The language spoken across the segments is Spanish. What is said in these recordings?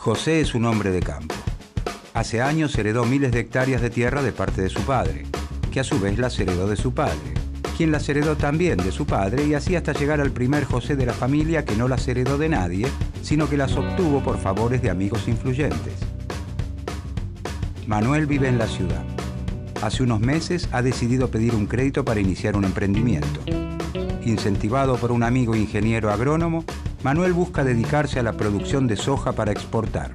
José es un hombre de campo. Hace años heredó miles de hectáreas de tierra de parte de su padre, que a su vez las heredó de su padre, quien las heredó también de su padre, y así hasta llegar al primer José de la familia, que no las heredó de nadie, sino que las obtuvo por favores de amigos influyentes. Manuel vive en la ciudad. Hace unos meses ha decidido pedir un crédito para iniciar un emprendimiento. Incentivado por un amigo ingeniero agrónomo, Manuel busca dedicarse a la producción de soja para exportar.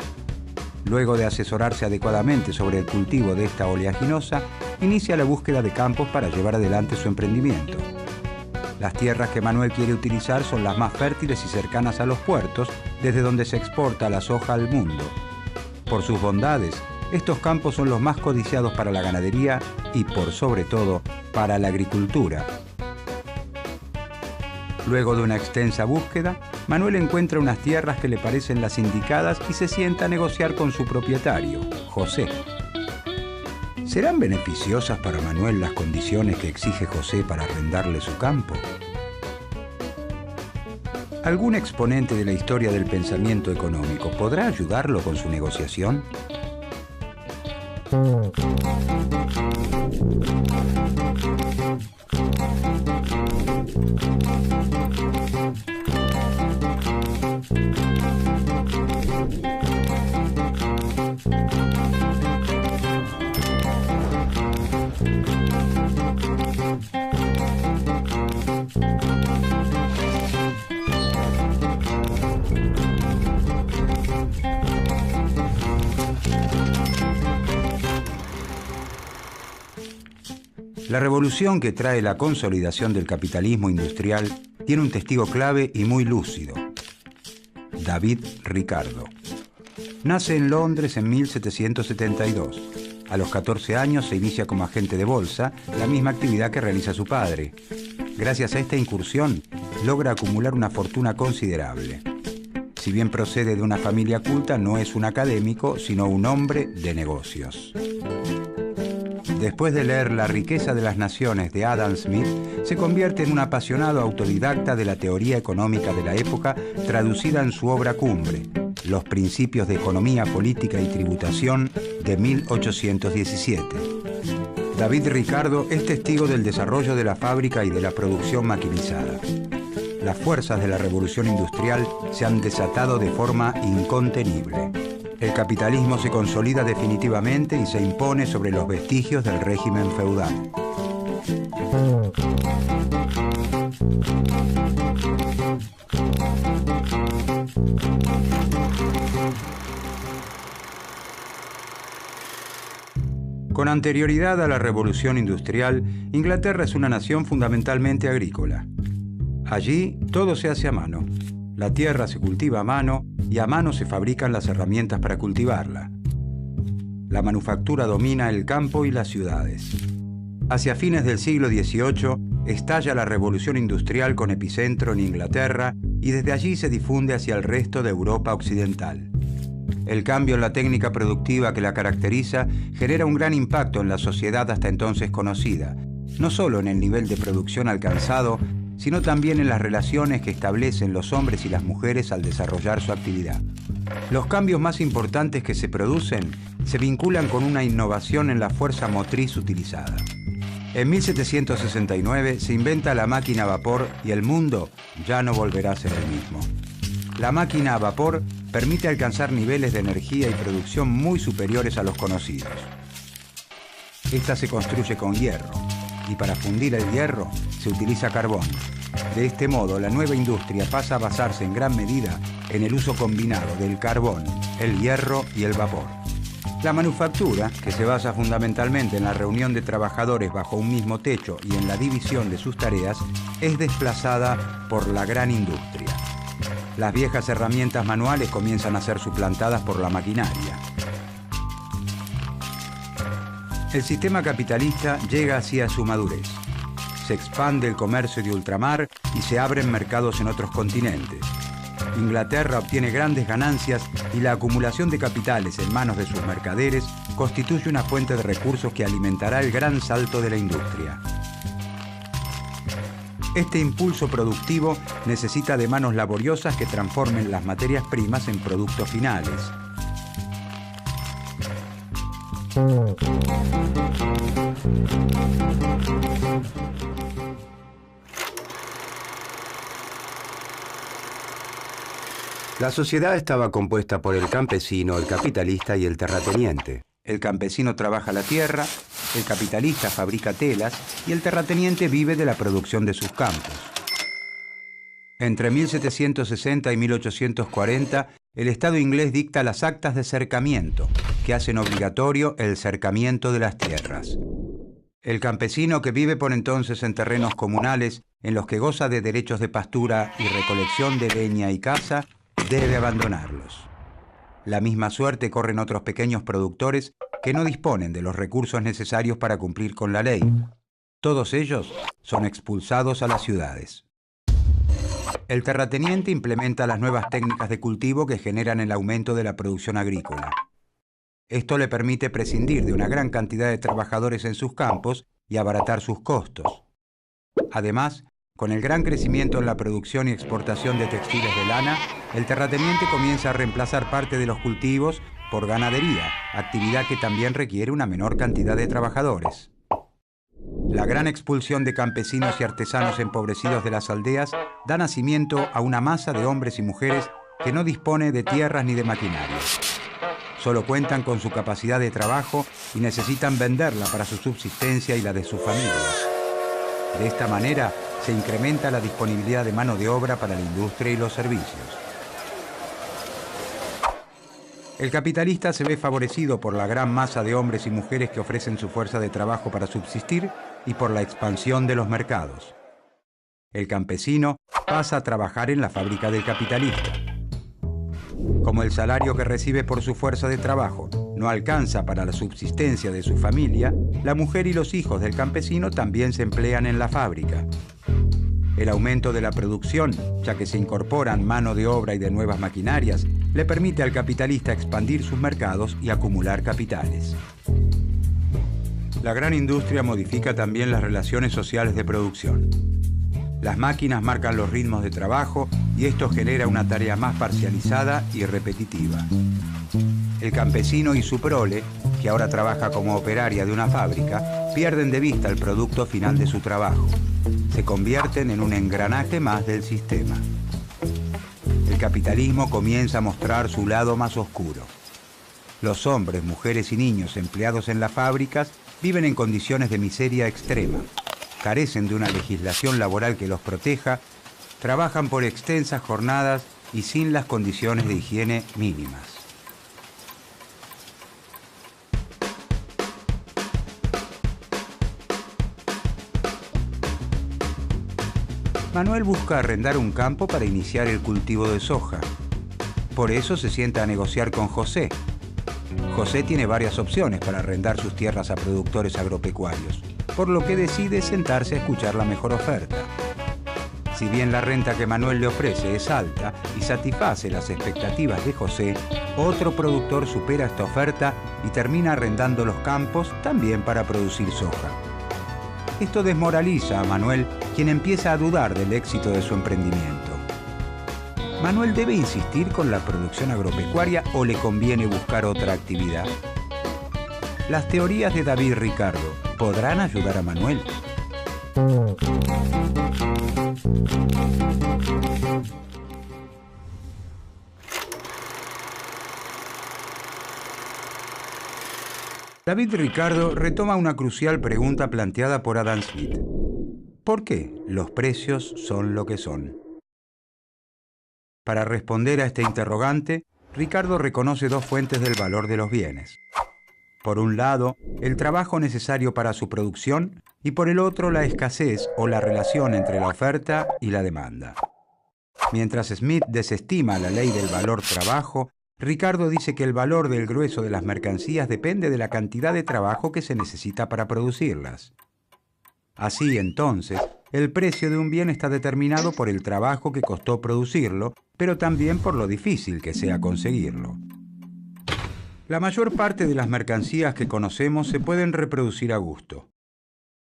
Luego de asesorarse adecuadamente sobre el cultivo de esta oleaginosa, inicia la búsqueda de campos para llevar adelante su emprendimiento. Las tierras que Manuel quiere utilizar son las más fértiles y cercanas a los puertos, desde donde se exporta la soja al mundo. Por sus bondades, estos campos son los más codiciados para la ganadería y, por sobre todo, para la agricultura. Luego de una extensa búsqueda, Manuel encuentra unas tierras que le parecen las indicadas y se sienta a negociar con su propietario, José. ¿Serán beneficiosas para Manuel las condiciones que exige José para arrendarle su campo? ¿Algún exponente de la historia del pensamiento económico podrá ayudarlo con su negociación? La revolución que trae la consolidación del capitalismo industrial tiene un testigo clave y muy lúcido: David Ricardo. Nace en Londres en 1772. A los 14 años se inicia como agente de bolsa, la misma actividad que realiza su padre. Gracias a esta incursión, logra acumular una fortuna considerable. Si bien procede de una familia culta, no es un académico, sino un hombre de negocios. Después de leer La riqueza de las naciones de Adam Smith, se convierte en un apasionado autodidacta de la teoría económica de la época, traducida en su obra cumbre, Los principios de economía, política y tributación, de 1817. David Ricardo es testigo del desarrollo de la fábrica y de la producción maquinizada. Las fuerzas de la revolución industrial se han desatado de forma incontenible. El capitalismo se consolida definitivamente y se impone sobre los vestigios del régimen feudal. Con anterioridad a la revolución industrial, Inglaterra es una nación fundamentalmente agrícola. Allí todo se hace a mano. La tierra se cultiva a mano y a mano se fabrican las herramientas para cultivarla. La manufactura domina el campo y las ciudades. Hacia fines del siglo XVIII estalla la revolución industrial con epicentro en Inglaterra y desde allí se difunde hacia el resto de Europa occidental. El cambio en la técnica productiva que la caracteriza genera un gran impacto en la sociedad hasta entonces conocida, no solo en el nivel de producción alcanzado, sino también en las relaciones que establecen los hombres y las mujeres al desarrollar su actividad. Los cambios más importantes que se producen se vinculan con una innovación en la fuerza motriz utilizada. En 1769 se inventa la máquina a vapor y el mundo ya no volverá a ser el mismo. La máquina a vapor permite alcanzar niveles de energía y producción muy superiores a los conocidos. Esta se construye con hierro, y para fundir el hierro se utiliza carbón. De este modo, la nueva industria pasa a basarse en gran medida en el uso combinado del carbón, el hierro y el vapor. La manufactura, que se basa fundamentalmente en la reunión de trabajadores bajo un mismo techo y en la división de sus tareas, es desplazada por la gran industria. Las viejas herramientas manuales comienzan a ser suplantadas por la maquinaria. El sistema capitalista llega así a su madurez. Se expande el comercio de ultramar y se abren mercados en otros continentes. Inglaterra obtiene grandes ganancias y la acumulación de capitales en manos de sus mercaderes constituye una fuente de recursos que alimentará el gran salto de la industria. Este impulso productivo necesita de manos laboriosas que transformen las materias primas en productos finales. La sociedad estaba compuesta por el campesino, el capitalista y el terrateniente. El campesino trabaja la tierra, el capitalista fabrica telas y el terrateniente vive de la producción de sus campos. Entre 1760 y 1840, el Estado inglés dicta las actas de cercamiento, que hacen obligatorio el cercamiento de las tierras. El campesino que vive por entonces en terrenos comunales, en los que goza de derechos de pastura y recolección de leña y caza, debe abandonarlos. La misma suerte corren otros pequeños productores que no disponen de los recursos necesarios para cumplir con la ley. Todos ellos son expulsados a las ciudades. El terrateniente implementa las nuevas técnicas de cultivo que generan el aumento de la producción agrícola. Esto le permite prescindir de una gran cantidad de trabajadores en sus campos y abaratar sus costos. Además, con el gran crecimiento en la producción y exportación de textiles de lana, el terrateniente comienza a reemplazar parte de los cultivos por ganadería, actividad que también requiere una menor cantidad de trabajadores. La gran expulsión de campesinos y artesanos empobrecidos de las aldeas da nacimiento a una masa de hombres y mujeres que no dispone de tierras ni de maquinaria. Solo cuentan con su capacidad de trabajo y necesitan venderla para su subsistencia y la de sus familias. De esta manera, se incrementa la disponibilidad de mano de obra para la industria y los servicios. El capitalista se ve favorecido por la gran masa de hombres y mujeres que ofrecen su fuerza de trabajo para subsistir y por la expansión de los mercados. El campesino pasa a trabajar en la fábrica del capitalista. Como el salario que recibe por su fuerza de trabajo no alcanza para la subsistencia de su familia, la mujer y los hijos del campesino también se emplean en la fábrica. El aumento de la producción, ya que se incorporan mano de obra y de nuevas maquinarias, le permite al capitalista expandir sus mercados y acumular capitales. La gran industria modifica también las relaciones sociales de producción. Las máquinas marcan los ritmos de trabajo y esto genera una tarea más parcializada y repetitiva. El campesino y su prole, que ahora trabaja como operaria de una fábrica, pierden de vista el producto final de su trabajo. Se convierten en un engranaje más del sistema. El capitalismo comienza a mostrar su lado más oscuro. Los hombres, mujeres y niños empleados en las fábricas viven en condiciones de miseria extrema. Carecen de una legislación laboral que los proteja, trabajan por extensas jornadas y sin las condiciones de higiene mínimas. Manuel busca arrendar un campo para iniciar el cultivo de soja. Por eso se sienta a negociar con José. José tiene varias opciones para arrendar sus tierras a productores agropecuarios, por lo que decide sentarse a escuchar la mejor oferta. Si bien la renta que Manuel le ofrece es alta y satisface las expectativas de José, otro productor supera esta oferta y termina arrendando los campos también para producir soja. Esto desmoraliza a Manuel, quien empieza a dudar del éxito de su emprendimiento. ¿Manuel debe insistir con la producción agropecuaria o le conviene buscar otra actividad? Las teorías de David Ricardo podrán ayudar a Manuel. David Ricardo retoma una crucial pregunta planteada por Adam Smith. ¿Por qué los precios son lo que son? Para responder a este interrogante, Ricardo reconoce dos fuentes del valor de los bienes. Por un lado, el trabajo necesario para su producción y por el otro, la escasez o la relación entre la oferta y la demanda. Mientras Smith desestima la ley del valor trabajo, Ricardo dice que el valor del grueso de las mercancías depende de la cantidad de trabajo que se necesita para producirlas. Así, entonces, el precio de un bien está determinado por el trabajo que costó producirlo, pero también por lo difícil que sea conseguirlo. La mayor parte de las mercancías que conocemos se pueden reproducir a gusto.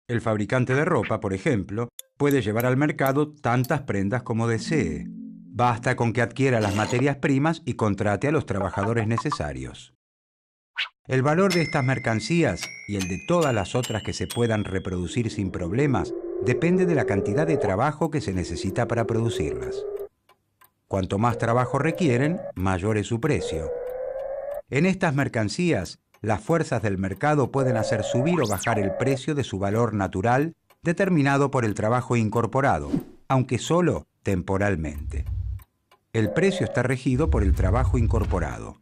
El fabricante de ropa, por ejemplo, puede llevar al mercado tantas prendas como desee. Basta con que adquiera las materias primas y contrate a los trabajadores necesarios. El valor de estas mercancías y el de todas las otras que se puedan reproducir sin problemas depende de la cantidad de trabajo que se necesita para producirlas. Cuanto más trabajo requieren, mayor es su precio. En estas mercancías, las fuerzas del mercado pueden hacer subir o bajar el precio de su valor natural determinado por el trabajo incorporado, aunque solo temporalmente. El precio está regido por el trabajo incorporado.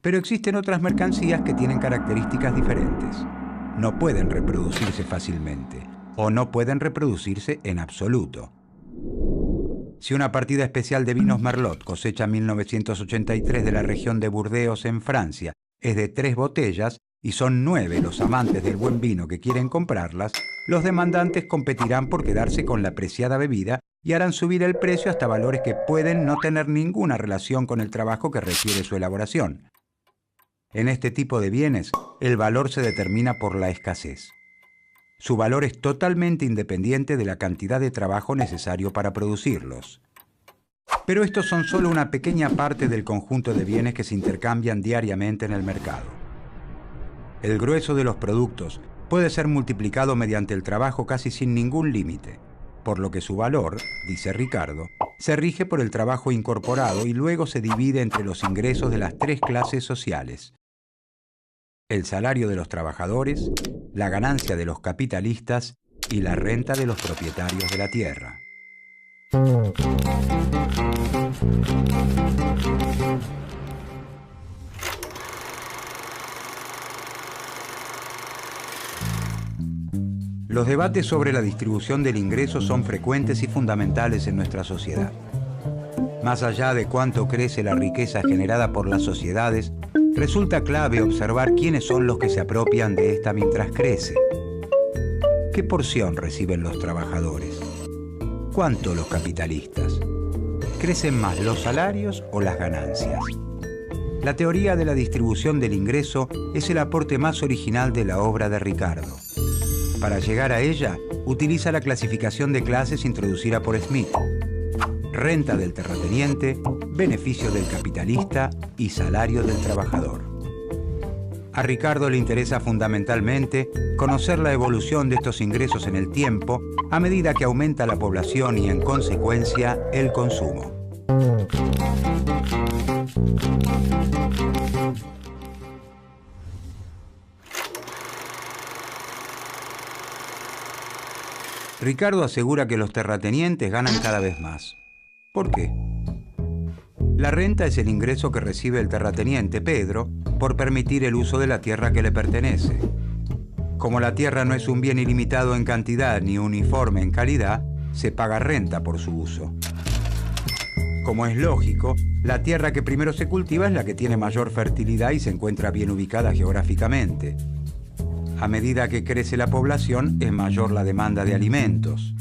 Pero existen otras mercancías que tienen características diferentes. No pueden reproducirse fácilmente, o no pueden reproducirse en absoluto. Si una partida especial de vinos Merlot, cosecha 1983 de la región de Burdeos en Francia, es de 3 botellas, y son 9 los amantes del buen vino que quieren comprarlas, los demandantes competirán por quedarse con la preciada bebida y harán subir el precio hasta valores que pueden no tener ninguna relación con el trabajo que requiere su elaboración. En este tipo de bienes, el valor se determina por la escasez. Su valor es totalmente independiente de la cantidad de trabajo necesario para producirlos. Pero estos son solo una pequeña parte del conjunto de bienes que se intercambian diariamente en el mercado. El grueso de los productos puede ser multiplicado mediante el trabajo casi sin ningún límite, por lo que su valor, dice Ricardo, se rige por el trabajo incorporado y luego se divide entre los ingresos de las 3 clases sociales: el salario de los trabajadores, la ganancia de los capitalistas y la renta de los propietarios de la tierra. Los debates sobre la distribución del ingreso son frecuentes y fundamentales en nuestra sociedad. Más allá de cuánto crece la riqueza generada por las sociedades, resulta clave observar quiénes son los que se apropian de esta mientras crece. ¿Qué porción reciben los trabajadores? ¿Cuánto los capitalistas? ¿Crecen más los salarios o las ganancias? La teoría de la distribución del ingreso es el aporte más original de la obra de Ricardo. Para llegar a ella, utiliza la clasificación de clases introducida por Smith: renta del terrateniente, beneficio del capitalista y salario del trabajador. A Ricardo le interesa fundamentalmente conocer la evolución de estos ingresos en el tiempo a medida que aumenta la población y, en consecuencia, el consumo. Ricardo asegura que los terratenientes ganan cada vez más. ¿Por qué? La renta es el ingreso que recibe el terrateniente Pedro por permitir el uso de la tierra que le pertenece. Como la tierra no es un bien ilimitado en cantidad ni uniforme en calidad, se paga renta por su uso. Como es lógico, la tierra que primero se cultiva es la que tiene mayor fertilidad y se encuentra bien ubicada geográficamente. A medida que crece la población, es mayor la demanda de alimentos.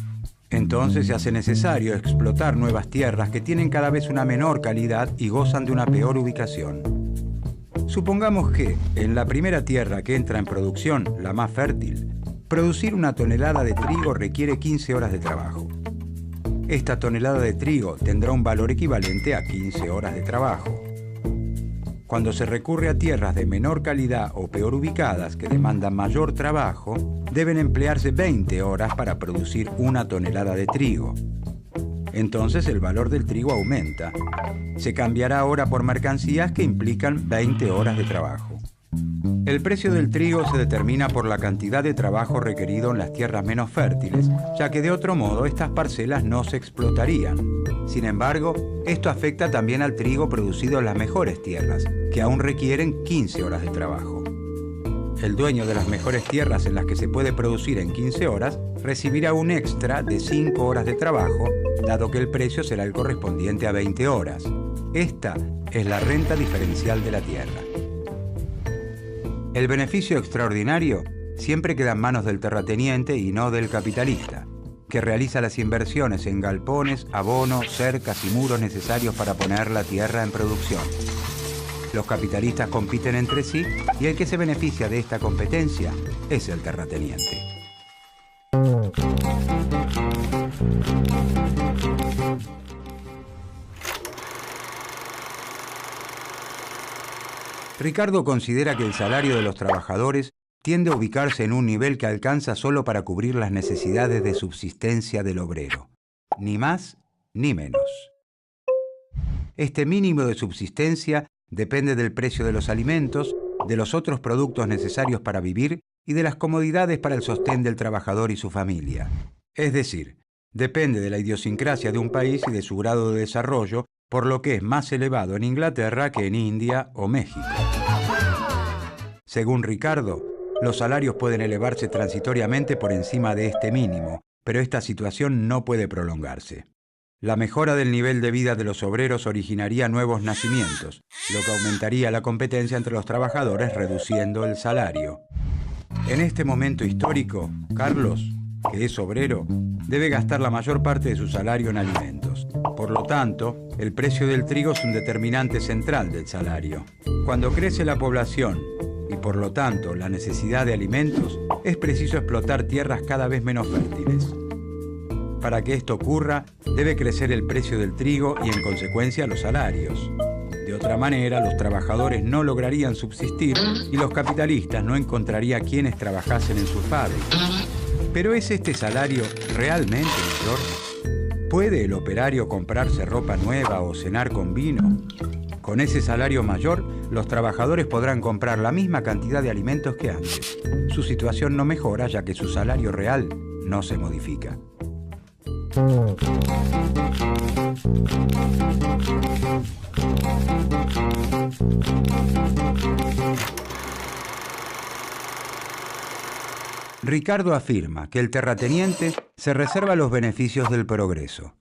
Entonces se hace necesario explotar nuevas tierras que tienen cada vez una menor calidad y gozan de una peor ubicación. Supongamos que, en la primera tierra que entra en producción, la más fértil, producir 1 tonelada de trigo requiere 15 horas de trabajo. Esta tonelada de trigo tendrá un valor equivalente a 15 horas de trabajo. Cuando se recurre a tierras de menor calidad o peor ubicadas que demandan mayor trabajo, deben emplearse 20 horas para producir 1 tonelada de trigo. Entonces el valor del trigo aumenta. Se cambiará ahora por mercancías que implican 20 horas de trabajo. El precio del trigo se determina por la cantidad de trabajo requerido en las tierras menos fértiles, ya que de otro modo estas parcelas no se explotarían. Sin embargo, esto afecta también al trigo producido en las mejores tierras, que aún requieren 15 horas de trabajo. El dueño de las mejores tierras en las que se puede producir en 15 horas recibirá un extra de 5 horas de trabajo, dado que el precio será el correspondiente a 20 horas. Esta es la renta diferencial de la tierra. El beneficio extraordinario siempre queda en manos del terrateniente y no del capitalista, que realiza las inversiones en galpones, abonos, cercas y muros necesarios para poner la tierra en producción. Los capitalistas compiten entre sí y el que se beneficia de esta competencia es el terrateniente. Ricardo considera que el salario de los trabajadores tiende a ubicarse en un nivel que alcanza solo para cubrir las necesidades de subsistencia del obrero, ni más ni menos. Este mínimo de subsistencia depende del precio de los alimentos, de los otros productos necesarios para vivir y de las comodidades para el sostén del trabajador y su familia. Es decir, depende de la idiosincrasia de un país y de su grado de desarrollo, por lo que es más elevado en Inglaterra que en India o México. Según Ricardo, los salarios pueden elevarse transitoriamente por encima de este mínimo, pero esta situación no puede prolongarse. La mejora del nivel de vida de los obreros originaría nuevos nacimientos, lo que aumentaría la competencia entre los trabajadores, reduciendo el salario. En este momento histórico, Carlos, que es obrero, debe gastar la mayor parte de su salario en alimentos. Por lo tanto, el precio del trigo es un determinante central del salario. Cuando crece la población y por lo tanto la necesidad de alimentos, es preciso explotar tierras cada vez menos fértiles. Para que esto ocurra, debe crecer el precio del trigo y en consecuencia los salarios. De otra manera, los trabajadores no lograrían subsistir y los capitalistas no encontrarían quienes trabajasen en sus fábricas. ¿Pero es este salario realmente mayor? ¿Puede el operario comprarse ropa nueva o cenar con vino? Con ese salario mayor, los trabajadores podrán comprar la misma cantidad de alimentos que antes. Su situación no mejora ya que su salario real no se modifica. Ricardo afirma que el terrateniente se reserva los beneficios del progreso.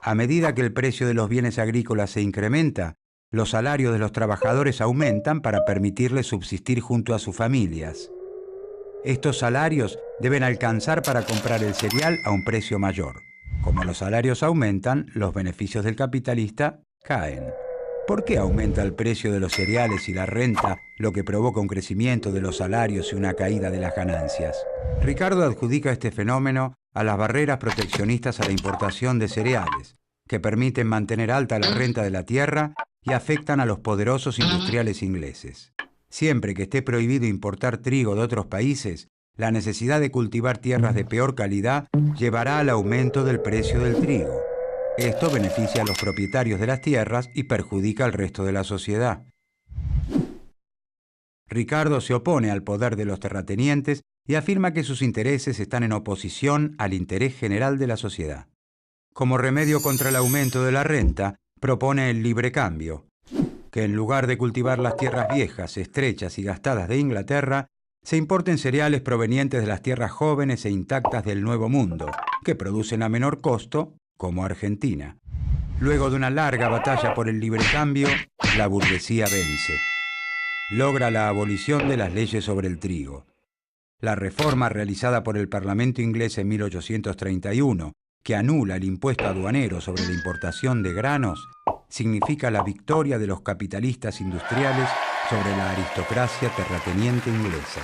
A medida que el precio de los bienes agrícolas se incrementa, los salarios de los trabajadores aumentan para permitirles subsistir junto a sus familias. Estos salarios deben alcanzar para comprar el cereal a un precio mayor. Como los salarios aumentan, los beneficios del capitalista caen. ¿Por qué aumenta el precio de los cereales y la renta, lo que provoca un crecimiento de los salarios y una caída de las ganancias? Ricardo adjudica este fenómeno a las barreras proteccionistas a la importación de cereales, que permiten mantener alta la renta de la tierra y afectan a los poderosos industriales ingleses. Siempre que esté prohibido importar trigo de otros países, la necesidad de cultivar tierras de peor calidad llevará al aumento del precio del trigo. Esto beneficia a los propietarios de las tierras y perjudica al resto de la sociedad. Ricardo se opone al poder de los terratenientes y afirma que sus intereses están en oposición al interés general de la sociedad. Como remedio contra el aumento de la renta, propone el libre cambio, que en lugar de cultivar las tierras viejas, estrechas y gastadas de Inglaterra, se importen cereales provenientes de las tierras jóvenes e intactas del Nuevo Mundo, que producen a menor costo, como Argentina. Luego de una larga batalla por el libre cambio, la burguesía vence. Logra la abolición de las leyes sobre el trigo. La reforma realizada por el Parlamento inglés en 1831, que anula el impuesto aduanero sobre la importación de granos, significa la victoria de los capitalistas industriales sobre la aristocracia terrateniente inglesa.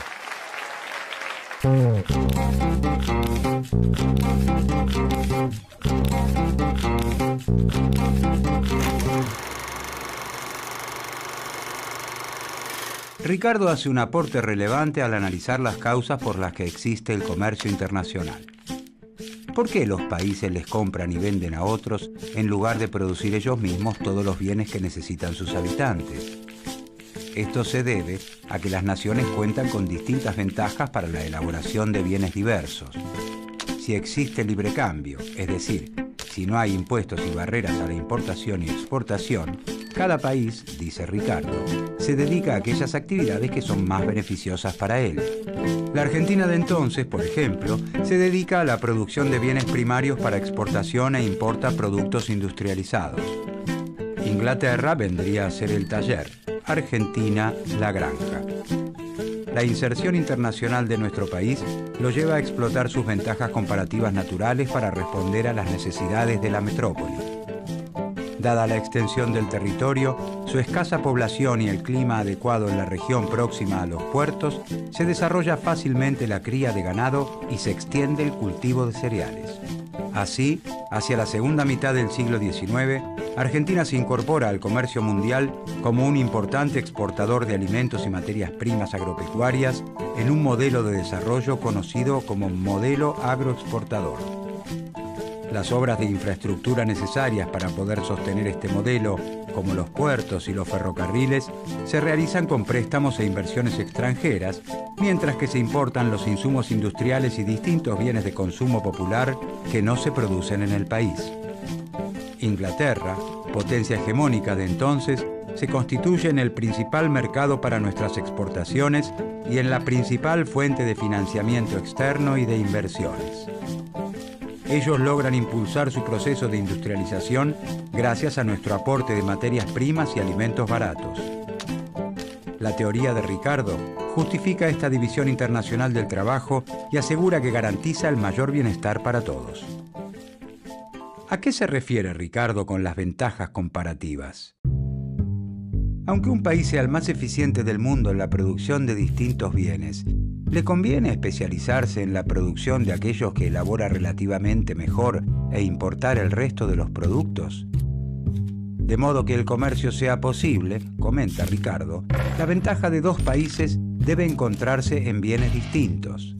Ricardo hace un aporte relevante al analizar las causas por las que existe el comercio internacional. ¿Por qué los países les compran y venden a otros en lugar de producir ellos mismos todos los bienes que necesitan sus habitantes? Esto se debe a que las naciones cuentan con distintas ventajas para la elaboración de bienes diversos. Si existe libre cambio, es decir, si no hay impuestos y barreras a la importación y exportación, cada país, dice Ricardo, se dedica a aquellas actividades que son más beneficiosas para él. La Argentina de entonces, por ejemplo, se dedica a la producción de bienes primarios para exportación e importa productos industrializados. Inglaterra vendría a ser el taller, Argentina la granja. La inserción internacional de nuestro país lo lleva a explotar sus ventajas comparativas naturales para responder a las necesidades de la metrópoli. Dada la extensión del territorio, su escasa población y el clima adecuado en la región próxima a los puertos, se desarrolla fácilmente la cría de ganado y se extiende el cultivo de cereales. Así, hacia la segunda mitad del siglo XIX, Argentina se incorpora al comercio mundial como un importante exportador de alimentos y materias primas agropecuarias en un modelo de desarrollo conocido como modelo agroexportador. Las obras de infraestructura necesarias para poder sostener este modelo, como los puertos y los ferrocarriles, se realizan con préstamos e inversiones extranjeras, mientras que se importan los insumos industriales y distintos bienes de consumo popular que no se producen en el país. Inglaterra, potencia hegemónica de entonces, se constituye en el principal mercado para nuestras exportaciones y en la principal fuente de financiamiento externo y de inversiones. Ellos logran impulsar su proceso de industrialización gracias a nuestro aporte de materias primas y alimentos baratos. La teoría de Ricardo justifica esta división internacional del trabajo y asegura que garantiza el mayor bienestar para todos. ¿A qué se refiere Ricardo con las ventajas comparativas? Aunque un país sea el más eficiente del mundo en la producción de distintos bienes, ¿le conviene especializarse en la producción de aquellos que elabora relativamente mejor e importar el resto de los productos? De modo que el comercio sea posible, comenta Ricardo, la ventaja de dos países debe encontrarse en bienes distintos.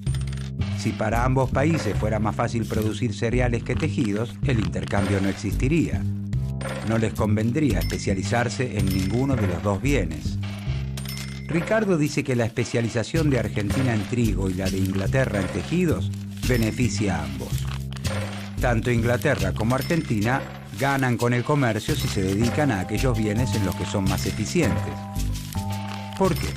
Si para ambos países fuera más fácil producir cereales que tejidos, el intercambio no existiría. No les convendría especializarse en ninguno de los dos bienes. Ricardo dice que la especialización de Argentina en trigo y la de Inglaterra en tejidos beneficia a ambos. Tanto Inglaterra como Argentina ganan con el comercio si se dedican a aquellos bienes en los que son más eficientes. ¿Por qué?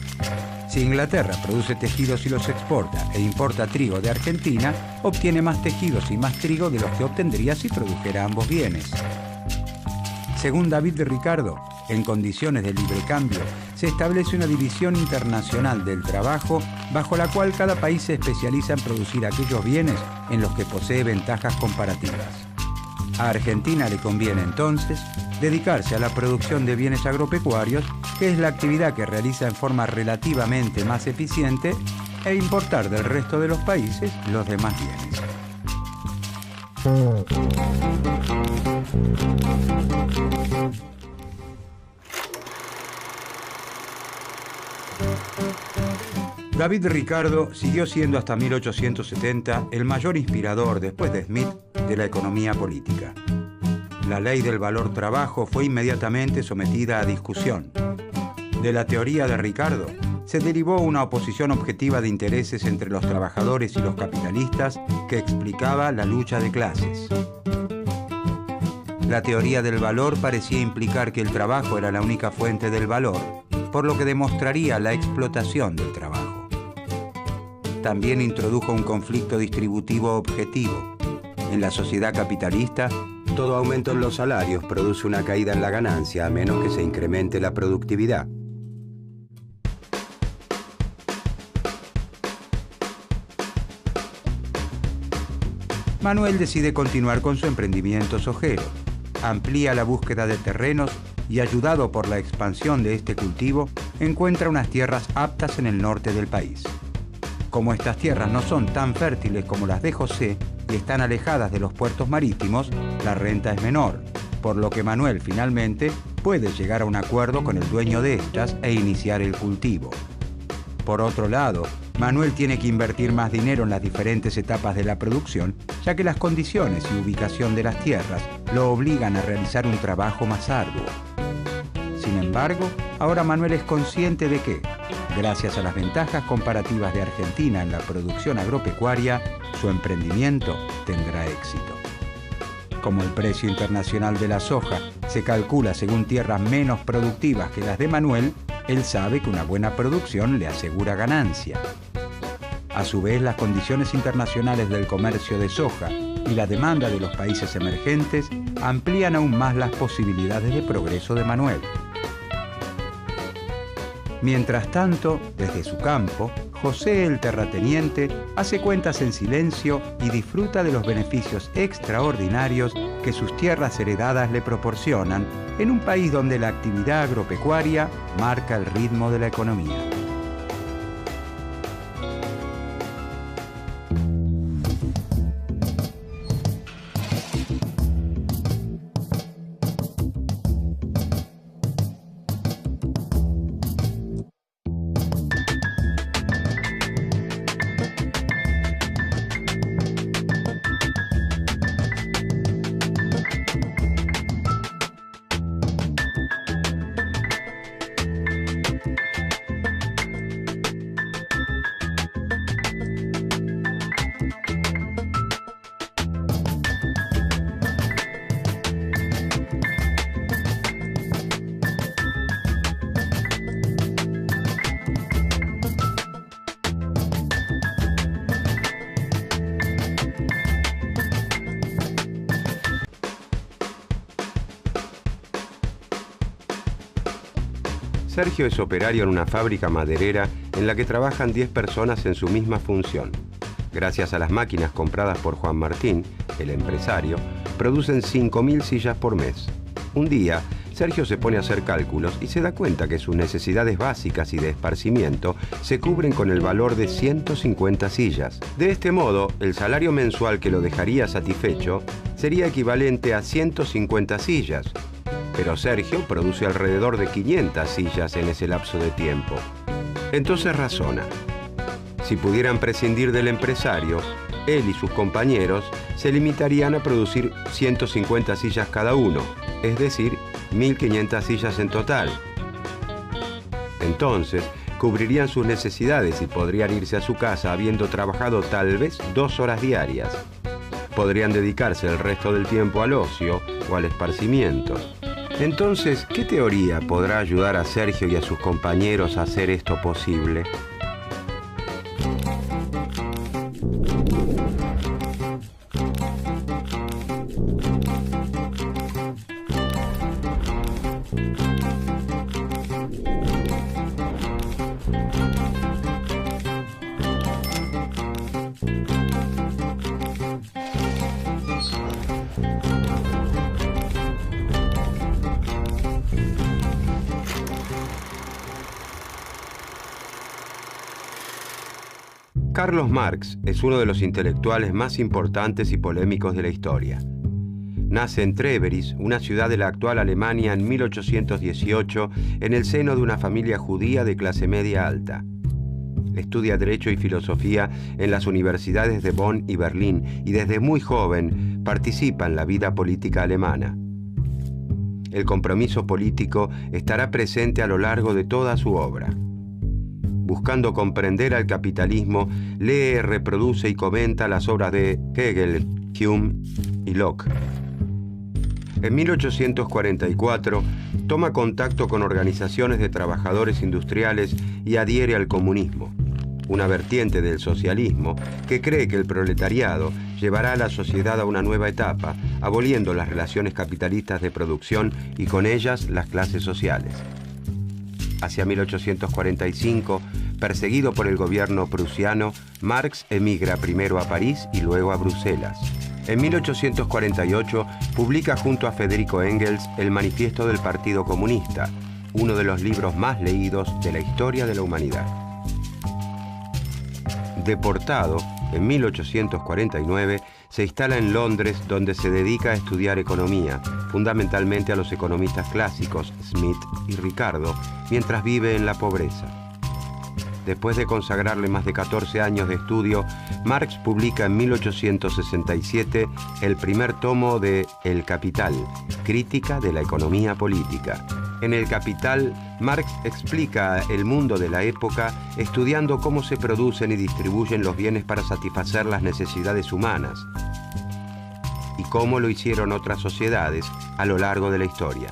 Si Inglaterra produce tejidos y los exporta e importa trigo de Argentina, obtiene más tejidos y más trigo de los que obtendría si produjera ambos bienes. Según David de Ricardo, en condiciones de libre cambio, se establece una división internacional del trabajo bajo la cual cada país se especializa en producir aquellos bienes en los que posee ventajas comparativas. A Argentina le conviene entonces dedicarse a la producción de bienes agropecuarios, que es la actividad que realiza en forma relativamente más eficiente, e importar del resto de los países los demás bienes. David Ricardo siguió siendo hasta 1870 el mayor inspirador, después de Smith, de la economía política. La ley del valor trabajo fue inmediatamente sometida a discusión. De la teoría de Ricardo se derivó una oposición objetiva de intereses entre los trabajadores y los capitalistas que explicaba la lucha de clases. La teoría del valor parecía implicar que el trabajo era la única fuente del valor, por lo que demostraría la explotación del trabajo. También introdujo un conflicto distributivo objetivo. En la sociedad capitalista, todo aumento en los salarios produce una caída en la ganancia a menos que se incremente la productividad. Manuel decide continuar con su emprendimiento sojero. Amplía la búsqueda de terrenos y, ayudado por la expansión de este cultivo, encuentra unas tierras aptas en el norte del país. Como estas tierras no son tan fértiles como las de José y están alejadas de los puertos marítimos, la renta es menor, por lo que Manuel finalmente puede llegar a un acuerdo con el dueño de estas e iniciar el cultivo. Por otro lado, Manuel tiene que invertir más dinero en las diferentes etapas de la producción, ya que las condiciones y ubicación de las tierras lo obligan a realizar un trabajo más arduo. Sin embargo, ahora Manuel es consciente de que, gracias a las ventajas comparativas de Argentina en la producción agropecuaria, su emprendimiento tendrá éxito. Como el precio internacional de la soja se calcula según tierras menos productivas que las de Manuel, él sabe que una buena producción le asegura ganancia. A su vez, las condiciones internacionales del comercio de soja y la demanda de los países emergentes amplían aún más las posibilidades de progreso de Manuel. Mientras tanto, desde su campo, José el terrateniente hace cuentas en silencio y disfruta de los beneficios extraordinarios que sus tierras heredadas le proporcionan en un país donde la actividad agropecuaria marca el ritmo de la economía. Sergio es operario en una fábrica maderera en la que trabajan 10 personas en su misma función. Gracias a las máquinas compradas por Juan Martín, el empresario, producen 5.000 sillas por mes. Un día, Sergio se pone a hacer cálculos y se da cuenta que sus necesidades básicas y de esparcimiento se cubren con el valor de 150 sillas. De este modo, el salario mensual que lo dejaría satisfecho sería equivalente a 150 sillas. Pero Sergio produce alrededor de 500 sillas en ese lapso de tiempo. Entonces razona. Si pudieran prescindir del empresario, él y sus compañeros se limitarían a producir 150 sillas cada uno, es decir, 1.500 sillas en total. Entonces, cubrirían sus necesidades y podrían irse a su casa habiendo trabajado tal vez 2 horas diarias. Podrían dedicarse el resto del tiempo al ocio o al esparcimiento. Entonces, ¿qué teoría podrá ayudar a Sergio y a sus compañeros a hacer esto posible? Carlos Marx es uno de los intelectuales más importantes y polémicos de la historia. Nace en Treveris, una ciudad de la actual Alemania, en 1818, en el seno de una familia judía de clase media alta. Estudia Derecho y Filosofía en las universidades de Bonn y Berlín y desde muy joven participa en la vida política alemana. El compromiso político estará presente a lo largo de toda su obra. Buscando comprender al capitalismo, lee, reproduce y comenta las obras de Hegel, Hume y Locke. En 1844 toma contacto con organizaciones de trabajadores industriales y adhiere al comunismo, una vertiente del socialismo que cree que el proletariado llevará a la sociedad a una nueva etapa, aboliendo las relaciones capitalistas de producción y con ellas las clases sociales. Hacia 1845, perseguido por el gobierno prusiano, Marx emigra primero a París y luego a Bruselas. En 1848 publica junto a Federico Engels el Manifiesto del Partido Comunista, uno de los libros más leídos de la historia de la humanidad. Deportado, en 1849 se instala en Londres, donde se dedica a estudiar economía, fundamentalmente a los economistas clásicos Smith y Ricardo, mientras vive en la pobreza. Después de consagrarle más de 14 años de estudio, Marx publica en 1867 el primer tomo de El Capital, Crítica de la Economía Política. En El Capital, Marx explica el mundo de la época estudiando cómo se producen y distribuyen los bienes para satisfacer las necesidades humanas y cómo lo hicieron otras sociedades a lo largo de la historia.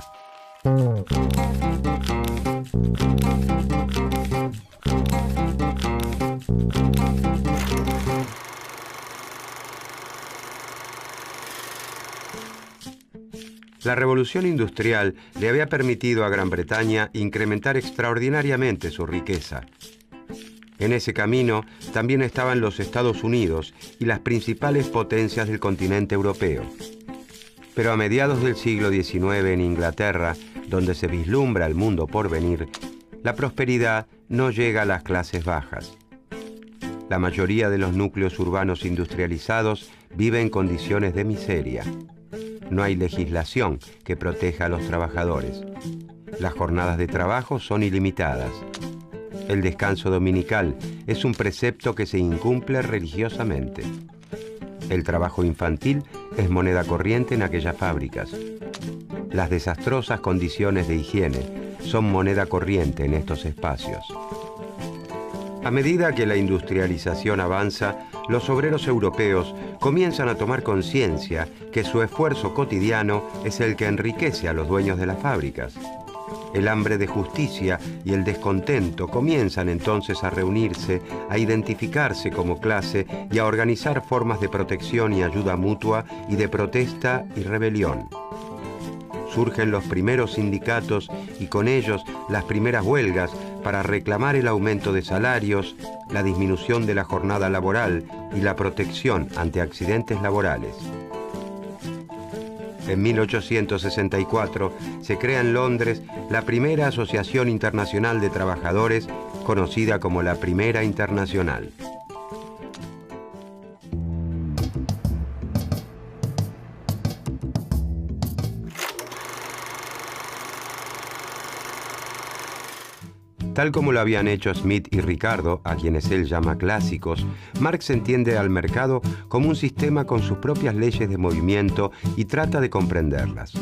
La revolución industrial le había permitido a Gran Bretaña incrementar extraordinariamente su riqueza. En ese camino también estaban los Estados Unidos y las principales potencias del continente europeo. Pero a mediados del siglo XIX en Inglaterra, donde se vislumbra el mundo por venir, la prosperidad no llega a las clases bajas. La mayoría de los núcleos urbanos industrializados vive en condiciones de miseria. No hay legislación que proteja a los trabajadores. Las jornadas de trabajo son ilimitadas. El descanso dominical es un precepto que se incumple religiosamente. El trabajo infantil es moneda corriente en aquellas fábricas. Las desastrosas condiciones de higiene son moneda corriente en estos espacios. A medida que la industrialización avanza, los obreros europeos comienzan a tomar conciencia que su esfuerzo cotidiano es el que enriquece a los dueños de las fábricas. El hambre de justicia y el descontento comienzan entonces a reunirse, a identificarse como clase y a organizar formas de protección y ayuda mutua y de protesta y rebelión. surgen los primeros sindicatos y con ellos las primeras huelgas para reclamar el aumento de salarios, la disminución de la jornada laboral y la protección ante accidentes laborales. En 1864 se crea en Londres la primera Asociación Internacional de Trabajadores, conocida como la Primera Internacional. Tal como lo habían hecho Smith y Ricardo, a quienes él llama clásicos, Marx entiende al mercado como un sistema con sus propias leyes de movimiento y trata de comprenderlas.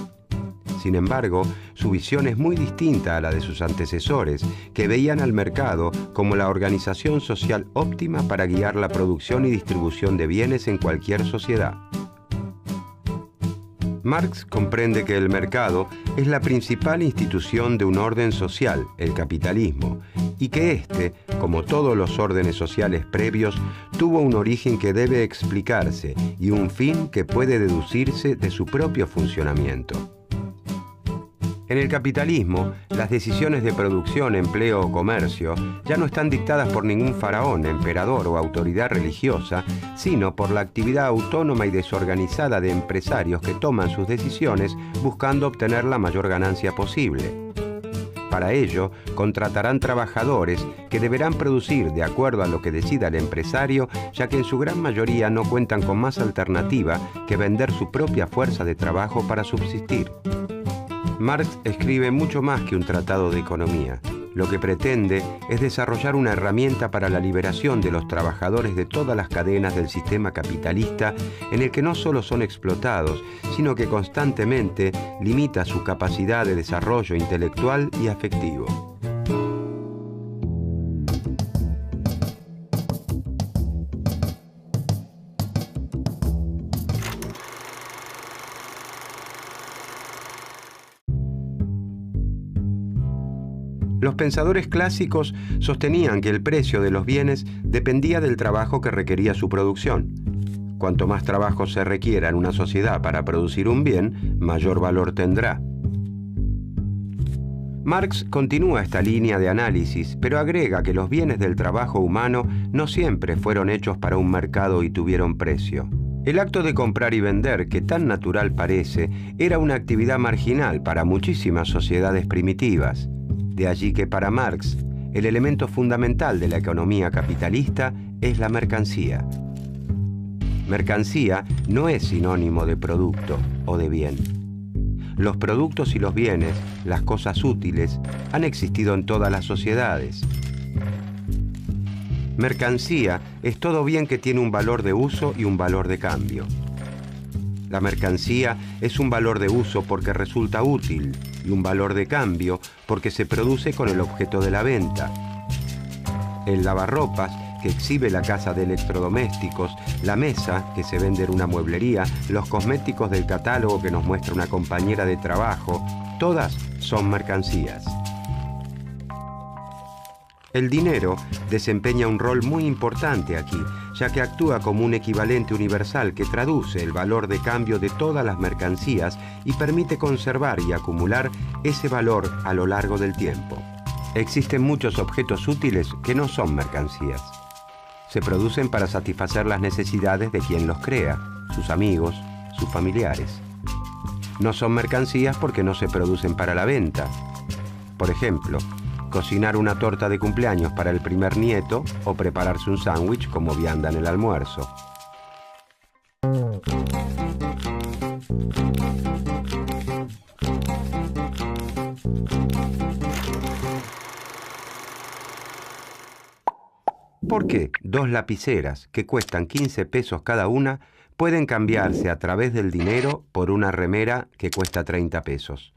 Sin embargo, su visión es muy distinta a la de sus antecesores, que veían al mercado como la organización social óptima para guiar la producción y distribución de bienes en cualquier sociedad. Marx comprende que el mercado es la principal institución de un orden social, el capitalismo, y que éste, como todos los órdenes sociales previos, tuvo un origen que debe explicarse y un fin que puede deducirse de su propio funcionamiento. En el capitalismo, las decisiones de producción, empleo o comercio ya no están dictadas por ningún faraón, emperador o autoridad religiosa, sino por la actividad autónoma y desorganizada de empresarios que toman sus decisiones buscando obtener la mayor ganancia posible. Para ello, contratarán trabajadores que deberán producir de acuerdo a lo que decida el empresario, ya que en su gran mayoría no cuentan con más alternativa que vender su propia fuerza de trabajo para subsistir. Marx escribe mucho más que un tratado de economía. Lo que pretende es desarrollar una herramienta para la liberación de los trabajadores de todas las cadenas del sistema capitalista, en el que no solo son explotados, sino que constantemente limita su capacidad de desarrollo intelectual y afectivo. Los pensadores clásicos sostenían que el precio de los bienes dependía del trabajo que requería su producción. Cuanto más trabajo se requiera en una sociedad para producir un bien, mayor valor tendrá. Marx continúa esta línea de análisis, pero agrega que los bienes del trabajo humano no siempre fueron hechos para un mercado y tuvieron precio. El acto de comprar y vender, que tan natural parece, era una actividad marginal para muchísimas sociedades primitivas. De allí que para Marx, el elemento fundamental de la economía capitalista es la mercancía. Mercancía no es sinónimo de producto o de bien. Los productos y los bienes, las cosas útiles, han existido en todas las sociedades. Mercancía es todo bien que tiene un valor de uso y un valor de cambio. La mercancía es un valor de uso porque resulta útil y un valor de cambio porque se produce con el objeto de la venta. El lavarropas, que exhibe la casa de electrodomésticos, la mesa, que se vende en una mueblería, los cosméticos del catálogo que nos muestra una compañera de trabajo, todas son mercancías. El dinero desempeña un rol muy importante aquí, ya que actúa como un equivalente universal que traduce el valor de cambio de todas las mercancías y permite conservar y acumular ese valor a lo largo del tiempo. Existen muchos objetos útiles que no son mercancías. Se producen para satisfacer las necesidades de quien los crea, sus amigos, sus familiares. No son mercancías porque no se producen para la venta. Por ejemplo, cocinar una torta de cumpleaños para el primer nieto o prepararse un sándwich como vianda en el almuerzo. ¿Por qué 2 lapiceras que cuestan 15 pesos cada una pueden cambiarse a través del dinero por una remera que cuesta 30 pesos?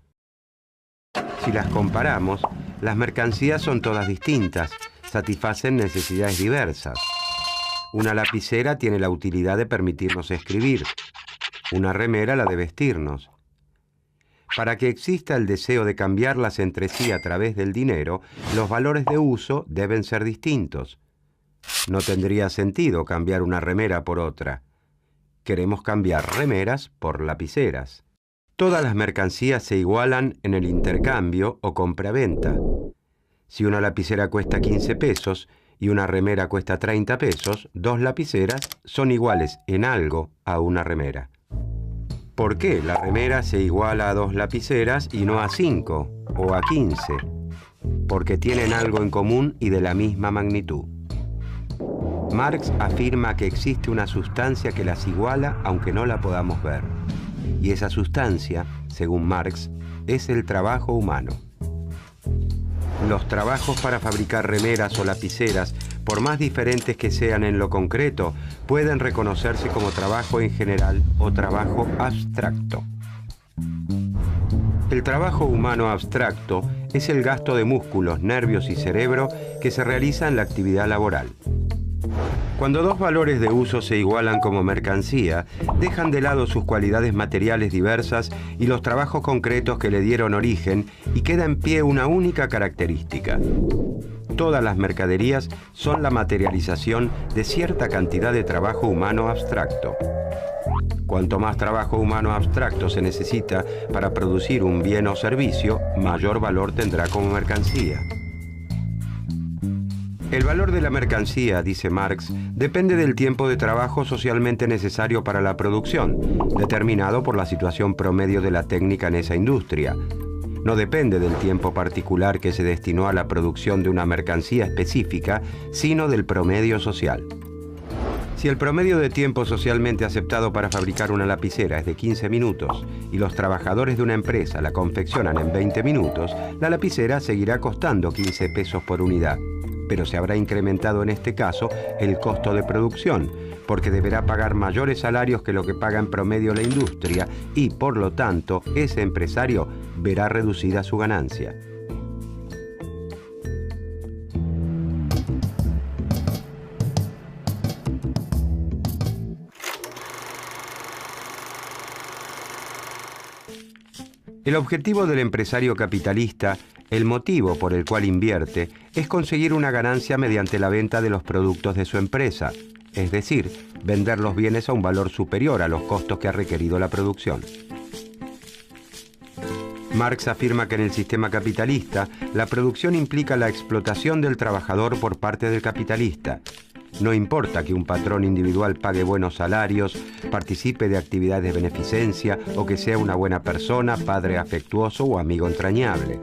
Si las comparamos, las mercancías son todas distintas, satisfacen necesidades diversas. Una lapicera tiene la utilidad de permitirnos escribir, una remera la de vestirnos. Para que exista el deseo de cambiarlas entre sí a través del dinero, los valores de uso deben ser distintos. No tendría sentido cambiar una remera por otra. Queremos cambiar remeras por lapiceras. Todas las mercancías se igualan en el intercambio o compra-venta. Si una lapicera cuesta 15 pesos y una remera cuesta 30 pesos, dos lapiceras son iguales en algo a una remera. ¿Por qué la remera se iguala a dos lapiceras y no a 5 o a 15? Porque tienen algo en común y de la misma magnitud. Marx afirma que existe una sustancia que las iguala aunque no la podamos ver. Y esa sustancia, según Marx, es el trabajo humano. Los trabajos para fabricar remeras o lapiceras, por más diferentes que sean en lo concreto, pueden reconocerse como trabajo en general o trabajo abstracto. El trabajo humano abstracto es el gasto de músculos, nervios y cerebro que se realiza en la actividad laboral. Cuando dos valores de uso se igualan como mercancía, dejan de lado sus cualidades materiales diversas y los trabajos concretos que le dieron origen y queda en pie una única característica. Todas las mercaderías son la materialización de cierta cantidad de trabajo humano abstracto. Cuanto más trabajo humano abstracto se necesita para producir un bien o servicio, mayor valor tendrá como mercancía. El valor de la mercancía, dice Marx, depende del tiempo de trabajo socialmente necesario para la producción, determinado por la situación promedio de la técnica en esa industria. No depende del tiempo particular que se destinó a la producción de una mercancía específica, sino del promedio social. Si el promedio de tiempo socialmente aceptado para fabricar una lapicera es de 15 minutos y los trabajadores de una empresa la confeccionan en 20 minutos, la lapicera seguirá costando 15 pesos por unidad. Pero se habrá incrementado en este caso el costo de producción, porque deberá pagar mayores salarios que lo que paga en promedio la industria y, por lo tanto, ese empresario verá reducida su ganancia. El objetivo del empresario capitalista, el motivo por el cual invierte, es conseguir una ganancia mediante la venta de los productos de su empresa, es decir, vender los bienes a un valor superior a los costos que ha requerido la producción. Marx afirma que en el sistema capitalista, la producción implica la explotación del trabajador por parte del capitalista. No importa que un patrón individual pague buenos salarios, participe de actividades de beneficencia o que sea una buena persona, padre afectuoso o amigo entrañable.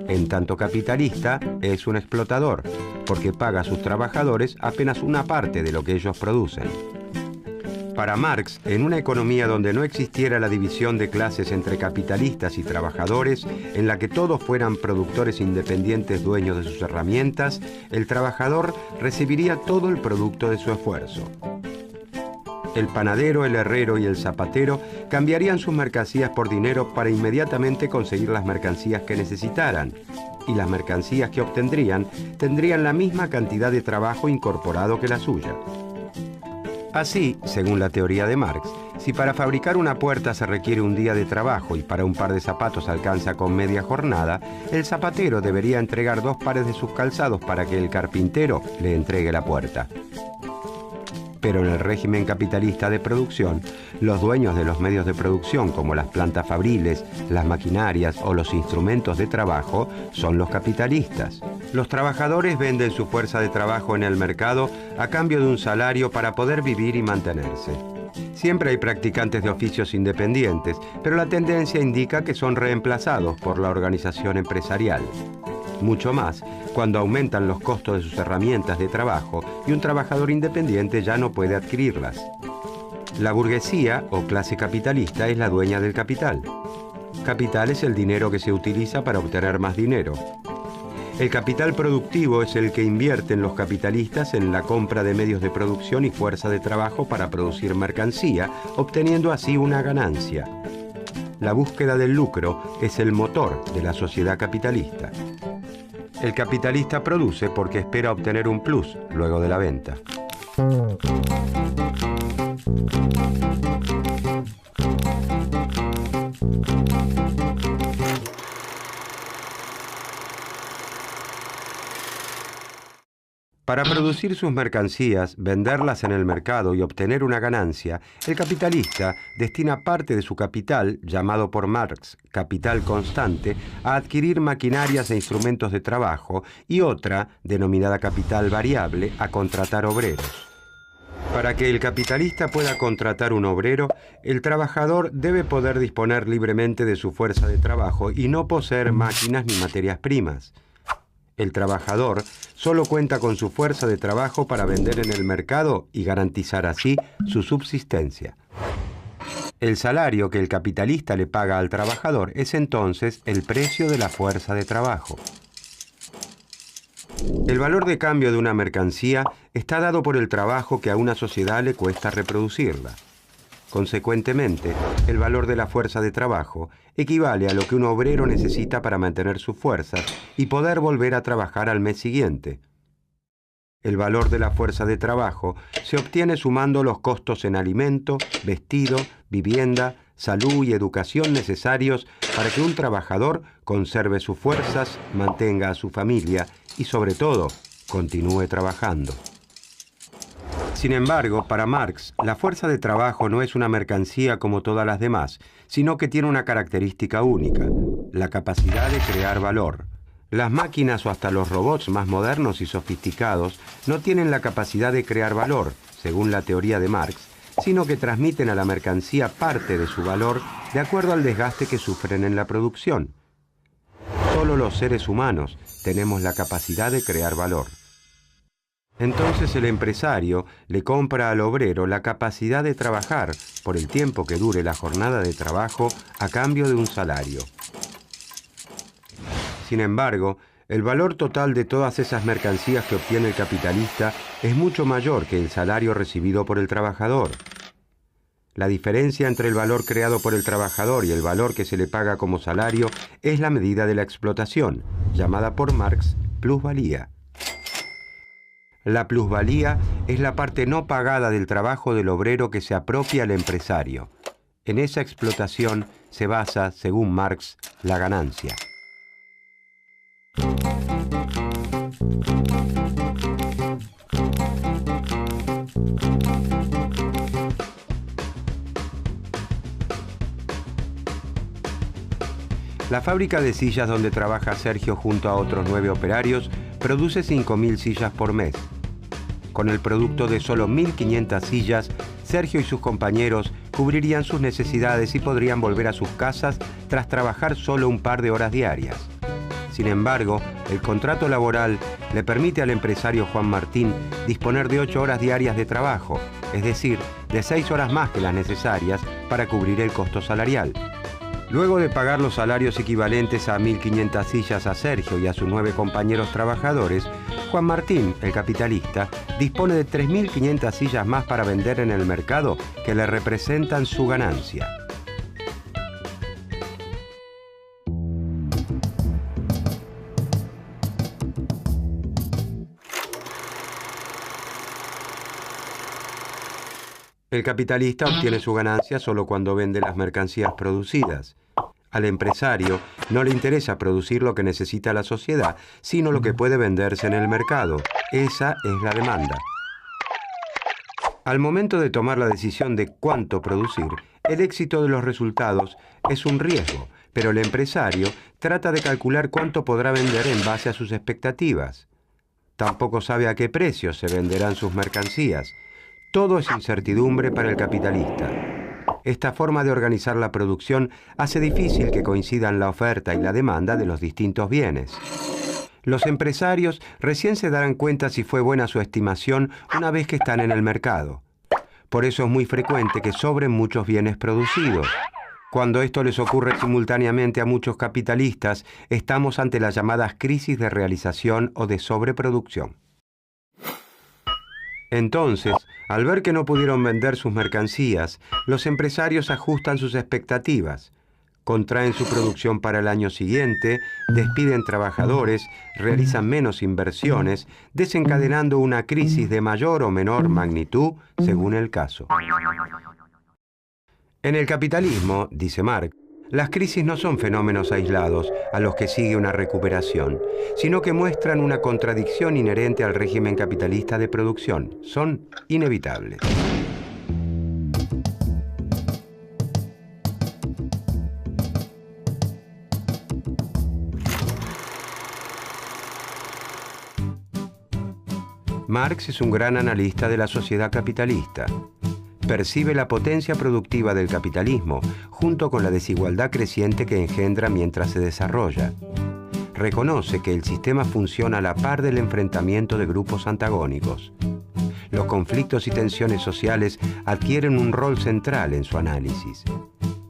En tanto capitalista, es un explotador, porque paga a sus trabajadores apenas una parte de lo que ellos producen. Para Marx, en una economía donde no existiera la división de clases entre capitalistas y trabajadores, en la que todos fueran productores independientes dueños de sus herramientas, el trabajador recibiría todo el producto de su esfuerzo. El panadero, el herrero y el zapatero cambiarían sus mercancías por dinero para inmediatamente conseguir las mercancías que necesitaran, y las mercancías que obtendrían tendrían la misma cantidad de trabajo incorporado que la suya. Así, según la teoría de Marx, si para fabricar una puerta se requiere un día de trabajo y para un par de zapatos alcanza con media jornada, el zapatero debería entregar 2 pares de sus calzados para que el carpintero le entregue la puerta. Pero en el régimen capitalista de producción, los dueños de los medios de producción, como las plantas fabriles, las maquinarias o los instrumentos de trabajo, son los capitalistas. Los trabajadores venden su fuerza de trabajo en el mercado a cambio de un salario para poder vivir y mantenerse. Siempre hay practicantes de oficios independientes, pero la tendencia indica que son reemplazados por la organización empresarial. Mucho más cuando aumentan los costos de sus herramientas de trabajo y un trabajador independiente ya no puede adquirirlas. La burguesía o clase capitalista es la dueña del capital. Capital es el dinero que se utiliza para obtener más dinero. El capital productivo es el que invierten los capitalistas en la compra de medios de producción y fuerza de trabajo para producir mercancía, obteniendo así una ganancia. La búsqueda del lucro es el motor de la sociedad capitalista. El capitalista produce porque espera obtener un plus luego de la venta. Para producir sus mercancías, venderlas en el mercado y obtener una ganancia, el capitalista destina parte de su capital, llamado por Marx capital constante, a adquirir maquinarias e instrumentos de trabajo y otra, denominada capital variable, a contratar obreros. Para que el capitalista pueda contratar un obrero, el trabajador debe poder disponer libremente de su fuerza de trabajo y no poseer máquinas ni materias primas. El trabajador solo cuenta con su fuerza de trabajo para vender en el mercado y garantizar así su subsistencia. El salario que el capitalista le paga al trabajador es entonces el precio de la fuerza de trabajo. El valor de cambio de una mercancía está dado por el trabajo que a una sociedad le cuesta reproducirla. Consecuentemente, el valor de la fuerza de trabajo equivale a lo que un obrero necesita para mantener sus fuerzas y poder volver a trabajar al mes siguiente. El valor de la fuerza de trabajo se obtiene sumando los costos en alimento, vestido, vivienda, salud y educación necesarios para que un trabajador conserve sus fuerzas, mantenga a su familia y, sobre todo, continúe trabajando. Sin embargo, para Marx, la fuerza de trabajo no es una mercancía como todas las demás, sino que tiene una característica única, la capacidad de crear valor. Las máquinas o hasta los robots más modernos y sofisticados no tienen la capacidad de crear valor, según la teoría de Marx, sino que transmiten a la mercancía parte de su valor de acuerdo al desgaste que sufren en la producción. Solo los seres humanos tenemos la capacidad de crear valor. Entonces el empresario le compra al obrero la capacidad de trabajar por el tiempo que dure la jornada de trabajo a cambio de un salario. Sin embargo, el valor total de todas esas mercancías que obtiene el capitalista es mucho mayor que el salario recibido por el trabajador. La diferencia entre el valor creado por el trabajador y el valor que se le paga como salario es la medida de la explotación, llamada por Marx plusvalía. La plusvalía es la parte no pagada del trabajo del obrero que se apropia el empresario. En esa explotación se basa, según Marx, la ganancia. La fábrica de sillas donde trabaja Sergio junto a otros 9 operarios produce 5.000 sillas por mes. Con el producto de solo 1.500 sillas, Sergio y sus compañeros cubrirían sus necesidades y podrían volver a sus casas tras trabajar solo un par de horas diarias. Sin embargo, el contrato laboral le permite al empresario Juan Martín disponer de 8 horas diarias de trabajo, es decir, de 6 horas más que las necesarias para cubrir el costo salarial. Luego de pagar los salarios equivalentes a 1.500 sillas a Sergio y a sus 9 compañeros trabajadores, Juan Martín, el capitalista, dispone de 3.500 sillas más para vender en el mercado que le representan su ganancia. El capitalista obtiene su ganancia solo cuando vende las mercancías producidas. Al empresario no le interesa producir lo que necesita la sociedad, sino lo que puede venderse en el mercado. Esa es la demanda. Al momento de tomar la decisión de cuánto producir, el éxito de los resultados es un riesgo, pero el empresario trata de calcular cuánto podrá vender en base a sus expectativas. Tampoco sabe a qué precio se venderán sus mercancías. Todo es incertidumbre para el capitalista. Esta forma de organizar la producción hace difícil que coincidan la oferta y la demanda de los distintos bienes. Los empresarios recién se darán cuenta si fue buena su estimación una vez que están en el mercado. Por eso es muy frecuente que sobren muchos bienes producidos. Cuando esto les ocurre simultáneamente a muchos capitalistas, estamos ante las llamadas crisis de realización o de sobreproducción. Entonces, al ver que no pudieron vender sus mercancías, los empresarios ajustan sus expectativas, contraen su producción para el año siguiente, despiden trabajadores, realizan menos inversiones, desencadenando una crisis de mayor o menor magnitud según el caso. En el capitalismo, dice Marx, Las crisis no son fenómenos aislados a los que sigue una recuperación, sino que muestran una contradicción inherente al régimen capitalista de producción. Son inevitables. Marx es un gran analista de la sociedad capitalista. Percibe la potencia productiva del capitalismo junto con la desigualdad creciente que engendra mientras se desarrolla. Reconoce que el sistema funciona a la par del enfrentamiento de grupos antagónicos. Los conflictos y tensiones sociales adquieren un rol central en su análisis.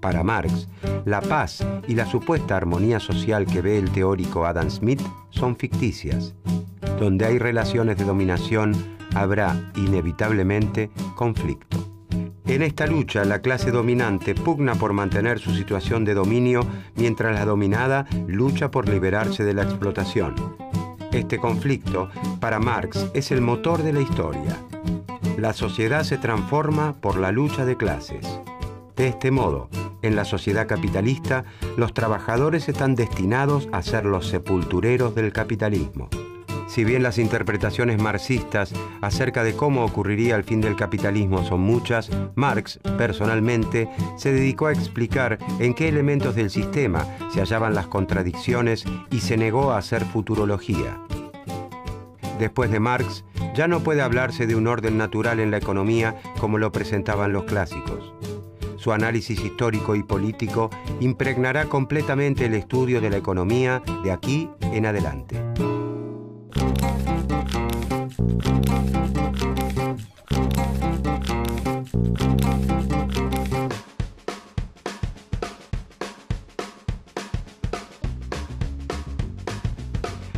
Para Marx, la paz y la supuesta armonía social que ve el teórico Adam Smith son ficticias. Donde hay relaciones de dominación, habrá inevitablemente conflicto. En esta lucha, la clase dominante pugna por mantener su situación de dominio, mientras la dominada lucha por liberarse de la explotación. Este conflicto, para Marx, es el motor de la historia. La sociedad se transforma por la lucha de clases. De este modo, en la sociedad capitalista, los trabajadores están destinados a ser los sepultureros del capitalismo. Si bien las interpretaciones marxistas acerca de cómo ocurriría el fin del capitalismo son muchas, Marx, personalmente, se dedicó a explicar en qué elementos del sistema se hallaban las contradicciones y se negó a hacer futurología. Después de Marx, ya no puede hablarse de un orden natural en la economía como lo presentaban los clásicos. Su análisis histórico y político impregnará completamente el estudio de la economía de aquí en adelante.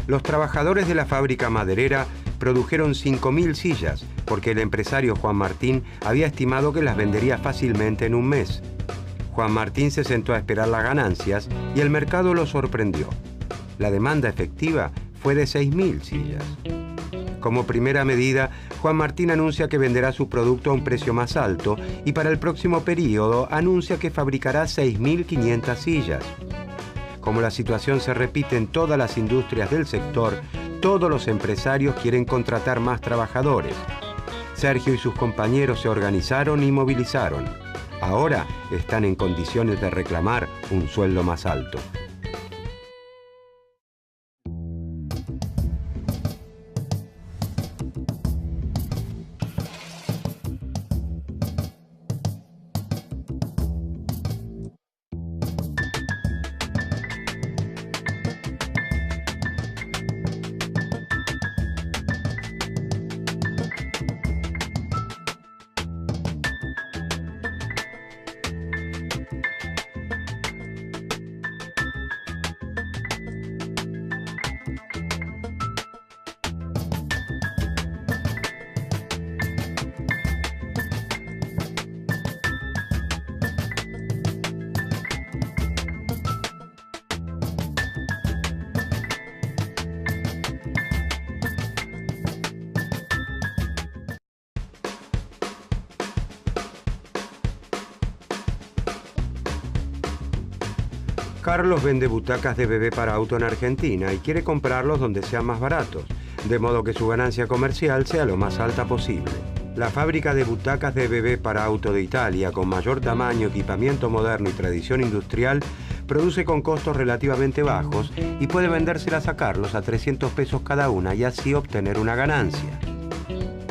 Los trabajadores de la fábrica maderera produjeron 5.000 sillas, porque el empresario Juan Martín había estimado que las vendería fácilmente en un mes. Juan Martín se sentó a esperar las ganancias y el mercado lo sorprendió. La demanda efectiva fue de 6.000 sillas. Como primera medida, Juan Martín anuncia que venderá su producto a un precio más alto y para el próximo periodo anuncia que fabricará 6.500 sillas. Como la situación se repite en todas las industrias del sector, todos los empresarios quieren contratar más trabajadores. Sergio y sus compañeros se organizaron y movilizaron. Ahora están en condiciones de reclamar un sueldo más alto. Carlos vende butacas de bebé para auto en Argentina y quiere comprarlos donde sean más baratos, de modo que su ganancia comercial sea lo más alta posible. La fábrica de butacas de bebé para auto de Italia, con mayor tamaño, equipamiento moderno y tradición industrial, produce con costos relativamente bajos y puede vendérselas a Carlos a 300 pesos cada una y así obtener una ganancia.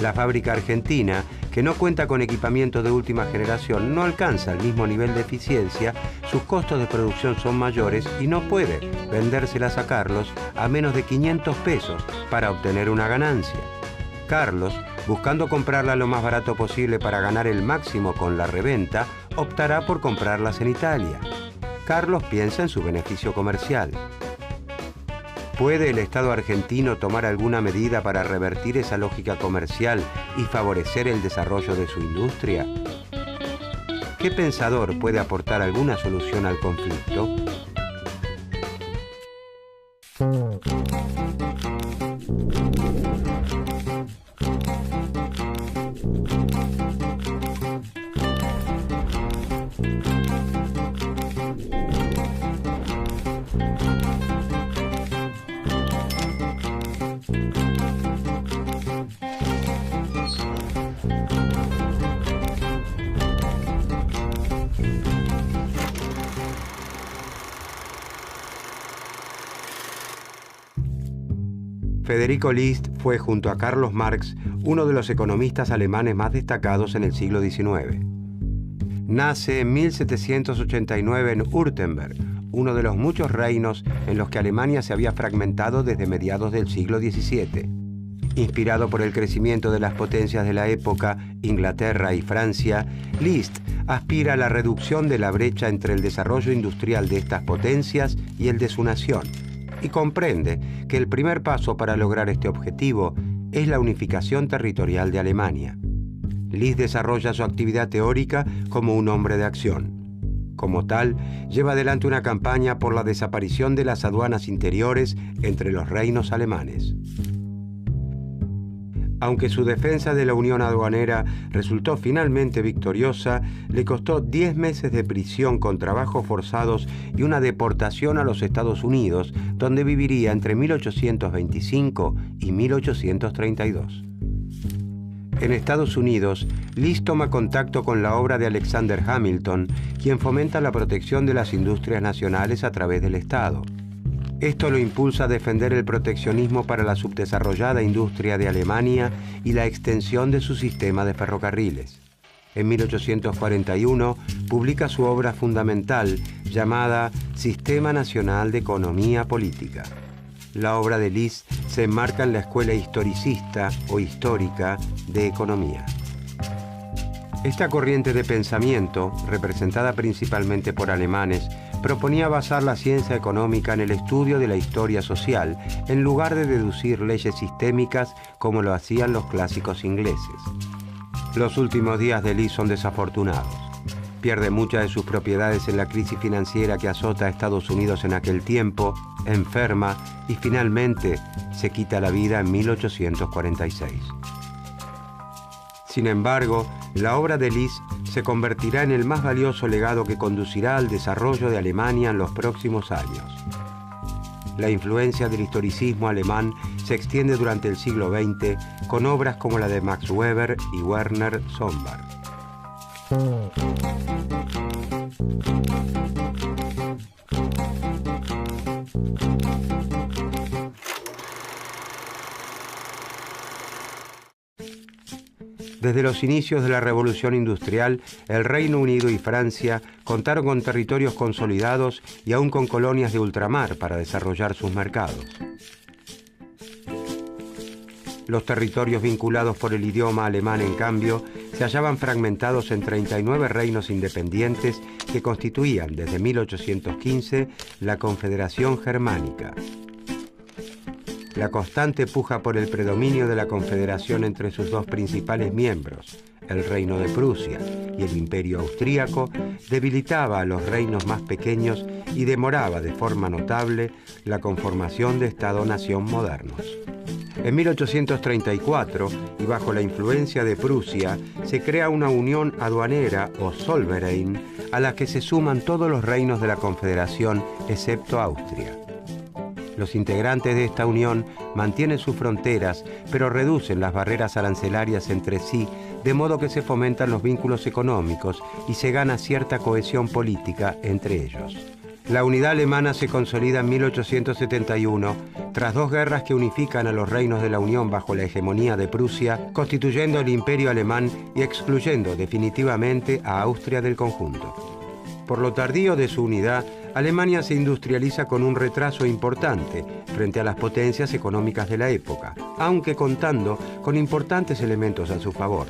La fábrica argentina, que no cuenta con equipamiento de última generación, no alcanza el mismo nivel de eficiencia, sus costos de producción son mayores y no puede vendérselas a Carlos a menos de 500 pesos para obtener una ganancia. Carlos, buscando comprarla lo más barato posible para ganar el máximo con la reventa, optará por comprarlas en Italia. Carlos piensa en su beneficio comercial. ¿Puede el Estado argentino tomar alguna medida para revertir esa lógica comercial y favorecer el desarrollo de su industria? ¿Qué pensador puede aportar alguna solución al conflicto? Federico List fue, junto a Carlos Marx, uno de los economistas alemanes más destacados en el siglo XIX. Nace en 1789 en Württemberg, uno de los muchos reinos en los que Alemania se había fragmentado desde mediados del siglo XVII. Inspirado por el crecimiento de las potencias de la época, Inglaterra y Francia, List aspira a la reducción de la brecha entre el desarrollo industrial de estas potencias y el de su nación, y comprende que el primer paso para lograr este objetivo es la unificación territorial de Alemania. List desarrolla su actividad teórica como un hombre de acción. Como tal, lleva adelante una campaña por la desaparición de las aduanas interiores entre los reinos alemanes. Aunque su defensa de la unión aduanera resultó finalmente victoriosa, le costó 10 meses de prisión con trabajos forzados y una deportación a los Estados Unidos, donde viviría entre 1825 y 1832. En Estados Unidos, List toma contacto con la obra de Alexander Hamilton, quien fomenta la protección de las industrias nacionales a través del Estado. Esto lo impulsa a defender el proteccionismo para la subdesarrollada industria de Alemania y la extensión de su sistema de ferrocarriles. En 1841 publica su obra fundamental llamada Sistema Nacional de Economía Política. La obra de List se enmarca en la escuela historicista o histórica de economía. Esta corriente de pensamiento, representada principalmente por alemanes, proponía basar la ciencia económica en el estudio de la historia social, en lugar de deducir leyes sistémicas como lo hacían los clásicos ingleses. Los últimos días de List son desafortunados. Pierde muchas de sus propiedades en la crisis financiera que azota a Estados Unidos en aquel tiempo, enferma y finalmente se quita la vida en 1846. Sin embargo, la obra de List se convertirá en el más valioso legado que conducirá al desarrollo de Alemania en los próximos años. La influencia del historicismo alemán se extiende durante el siglo XX con obras como la de Max Weber y Werner Sombart. Desde los inicios de la Revolución Industrial, el Reino Unido y Francia contaron con territorios consolidados y aún con colonias de ultramar para desarrollar sus mercados. Los territorios vinculados por el idioma alemán, en cambio, se hallaban fragmentados en 39 reinos independientes que constituían, desde 1815, la Confederación Germánica. La constante puja por el predominio de la Confederación entre sus dos principales miembros, el Reino de Prusia y el Imperio Austríaco, debilitaba a los reinos más pequeños y demoraba de forma notable la conformación de Estado-nación modernos. En 1834, y bajo la influencia de Prusia, se crea una unión aduanera o Zollverein, a la que se suman todos los reinos de la Confederación, excepto Austria. Los integrantes de esta unión mantienen sus fronteras, pero reducen las barreras arancelarias entre sí, de modo que se fomentan los vínculos económicos y se gana cierta cohesión política entre ellos. La unidad alemana se consolida en 1871, tras dos guerras que unifican a los reinos de la Unión bajo la hegemonía de Prusia, constituyendo el Imperio alemán y excluyendo definitivamente a Austria del conjunto. Por lo tardío de su unidad, Alemania se industrializa con un retraso importante frente a las potencias económicas de la época, aunque contando con importantes elementos a su favor: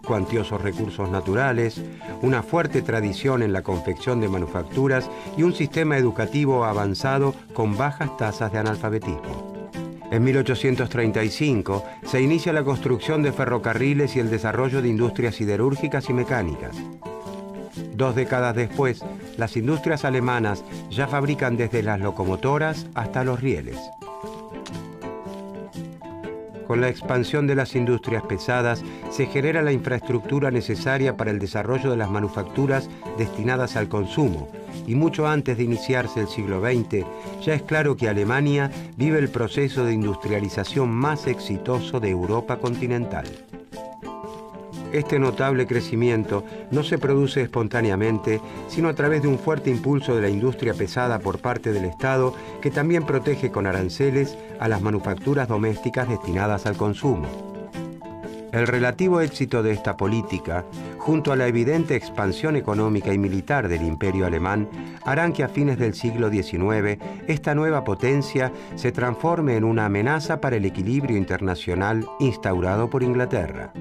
cuantiosos recursos naturales, una fuerte tradición en la confección de manufacturas y un sistema educativo avanzado con bajas tasas de analfabetismo. En 1835 se inicia la construcción de ferrocarriles y el desarrollo de industrias siderúrgicas y mecánicas. 2 décadas después, las industrias alemanas ya fabrican desde las locomotoras hasta los rieles. Con la expansión de las industrias pesadas, se genera la infraestructura necesaria para el desarrollo de las manufacturas destinadas al consumo, y mucho antes de iniciarse el siglo XX, ya es claro que Alemania vive el proceso de industrialización más exitoso de Europa continental. Este notable crecimiento no se produce espontáneamente, sino a través de un fuerte impulso de la industria pesada por parte del Estado, que también protege con aranceles a las manufacturas domésticas destinadas al consumo. El relativo éxito de esta política, junto a la evidente expansión económica y militar del Imperio alemán, harán que a fines del siglo XIX esta nueva potencia se transforme en una amenaza para el equilibrio internacional instaurado por Inglaterra.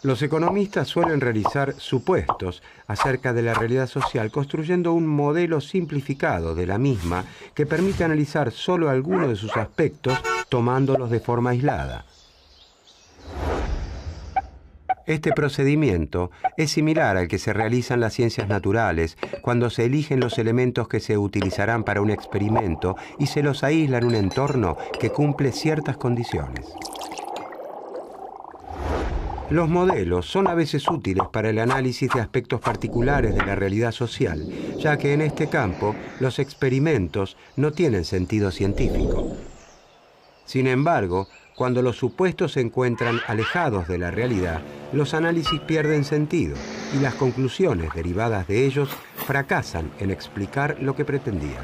Los economistas suelen realizar supuestos acerca de la realidad social construyendo un modelo simplificado de la misma que permite analizar solo algunos de sus aspectos tomándolos de forma aislada. Este procedimiento es similar al que se realiza en las ciencias naturales cuando se eligen los elementos que se utilizarán para un experimento y se los aísla en un entorno que cumple ciertas condiciones. Los modelos son a veces útiles para el análisis de aspectos particulares de la realidad social, ya que en este campo los experimentos no tienen sentido científico. Sin embargo, cuando los supuestos se encuentran alejados de la realidad, los análisis pierden sentido y las conclusiones derivadas de ellos fracasan en explicar lo que pretendían.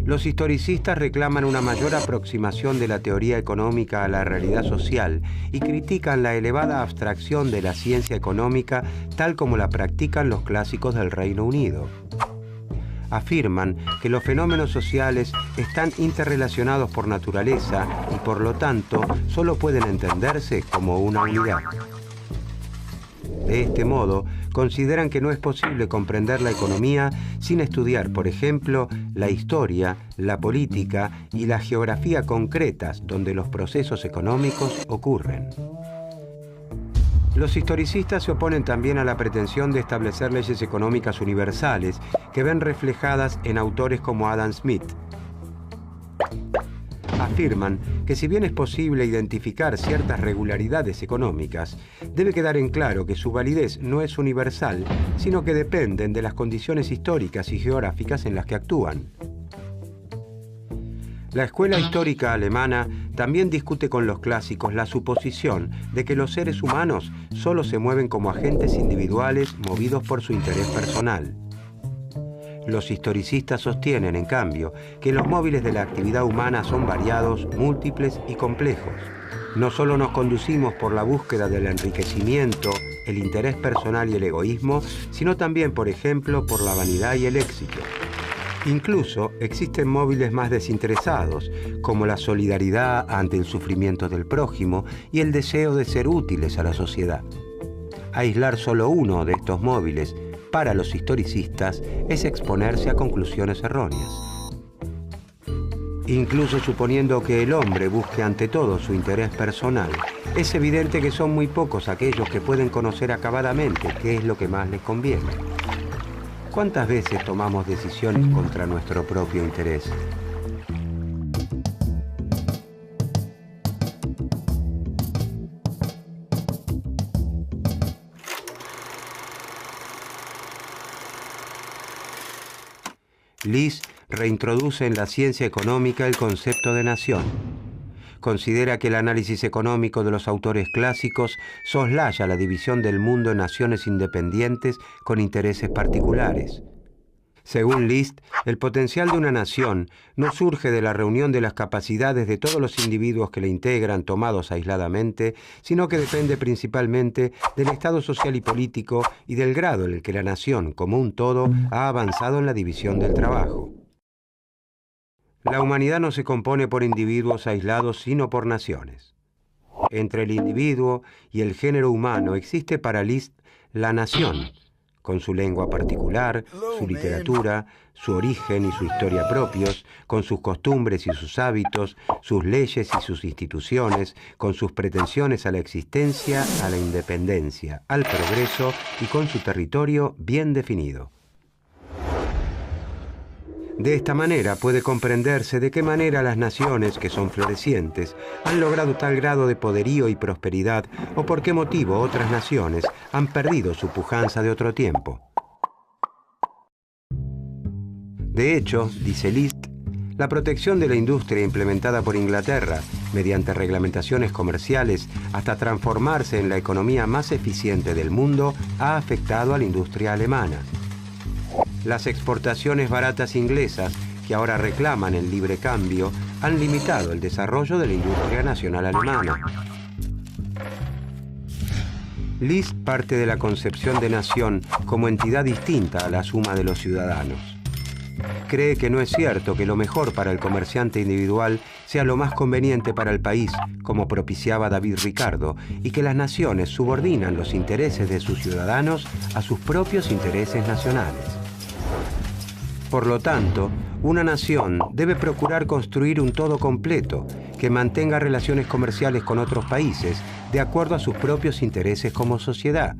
Los historicistas reclaman una mayor aproximación de la teoría económica a la realidad social y critican la elevada abstracción de la ciencia económica tal como la practican los clásicos del Reino Unido. Afirman que los fenómenos sociales están interrelacionados por naturaleza y por lo tanto solo pueden entenderse como una unidad. De este modo, consideran que no es posible comprender la economía sin estudiar, por ejemplo, la historia, la política y la geografía concretas donde los procesos económicos ocurren. Los historicistas se oponen también a la pretensión de establecer leyes económicas universales que ven reflejadas en autores como Adam Smith. Afirman que si bien es posible identificar ciertas regularidades económicas, debe quedar en claro que su validez no es universal, sino que dependen de las condiciones históricas y geográficas en las que actúan. La escuela histórica alemana también discute con los clásicos la suposición de que los seres humanos solo se mueven como agentes individuales movidos por su interés personal. Los historicistas sostienen, en cambio, que los móviles de la actividad humana son variados, múltiples y complejos. No solo nos conducimos por la búsqueda del enriquecimiento, el interés personal y el egoísmo, sino también, por ejemplo, por la vanidad y el éxito. Incluso existen móviles más desinteresados, como la solidaridad ante el sufrimiento del prójimo y el deseo de ser útiles a la sociedad. Aislar solo uno de estos móviles para los historicistas es exponerse a conclusiones erróneas. Incluso suponiendo que el hombre busque ante todo su interés personal, es evidente que son muy pocos aquellos que pueden conocer acabadamente qué es lo que más les conviene. ¿Cuántas veces tomamos decisiones contra nuestro propio interés? List reintroduce en la ciencia económica el concepto de nación. Considera que el análisis económico de los autores clásicos soslaya la división del mundo en naciones independientes con intereses particulares. Según List, el potencial de una nación no surge de la reunión de las capacidades de todos los individuos que la integran tomados aisladamente, sino que depende principalmente del estado social y político y del grado en el que la nación, como un todo, ha avanzado en la división del trabajo. La humanidad no se compone por individuos aislados, sino por naciones. Entre el individuo y el género humano existe para List la nación, con su lengua particular, su literatura, su origen y su historia propios, con sus costumbres y sus hábitos, sus leyes y sus instituciones, con sus pretensiones a la existencia, a la independencia, al progreso y con su territorio bien definido. De esta manera puede comprenderse de qué manera las naciones que son florecientes han logrado tal grado de poderío y prosperidad o por qué motivo otras naciones han perdido su pujanza de otro tiempo. De hecho, dice List, la protección de la industria implementada por Inglaterra, mediante reglamentaciones comerciales hasta transformarse en la economía más eficiente del mundo, ha afectado a la industria alemana. Las exportaciones baratas inglesas, que ahora reclaman el libre cambio, han limitado el desarrollo de la industria nacional alemana. List parte de la concepción de nación como entidad distinta a la suma de los ciudadanos. Cree que no es cierto que lo mejor para el comerciante individual sea lo más conveniente para el país, como propiciaba David Ricardo, y que las naciones subordinan los intereses de sus ciudadanos a sus propios intereses nacionales. Por lo tanto, una nación debe procurar construir un todo completo que mantenga relaciones comerciales con otros países de acuerdo a sus propios intereses como sociedad.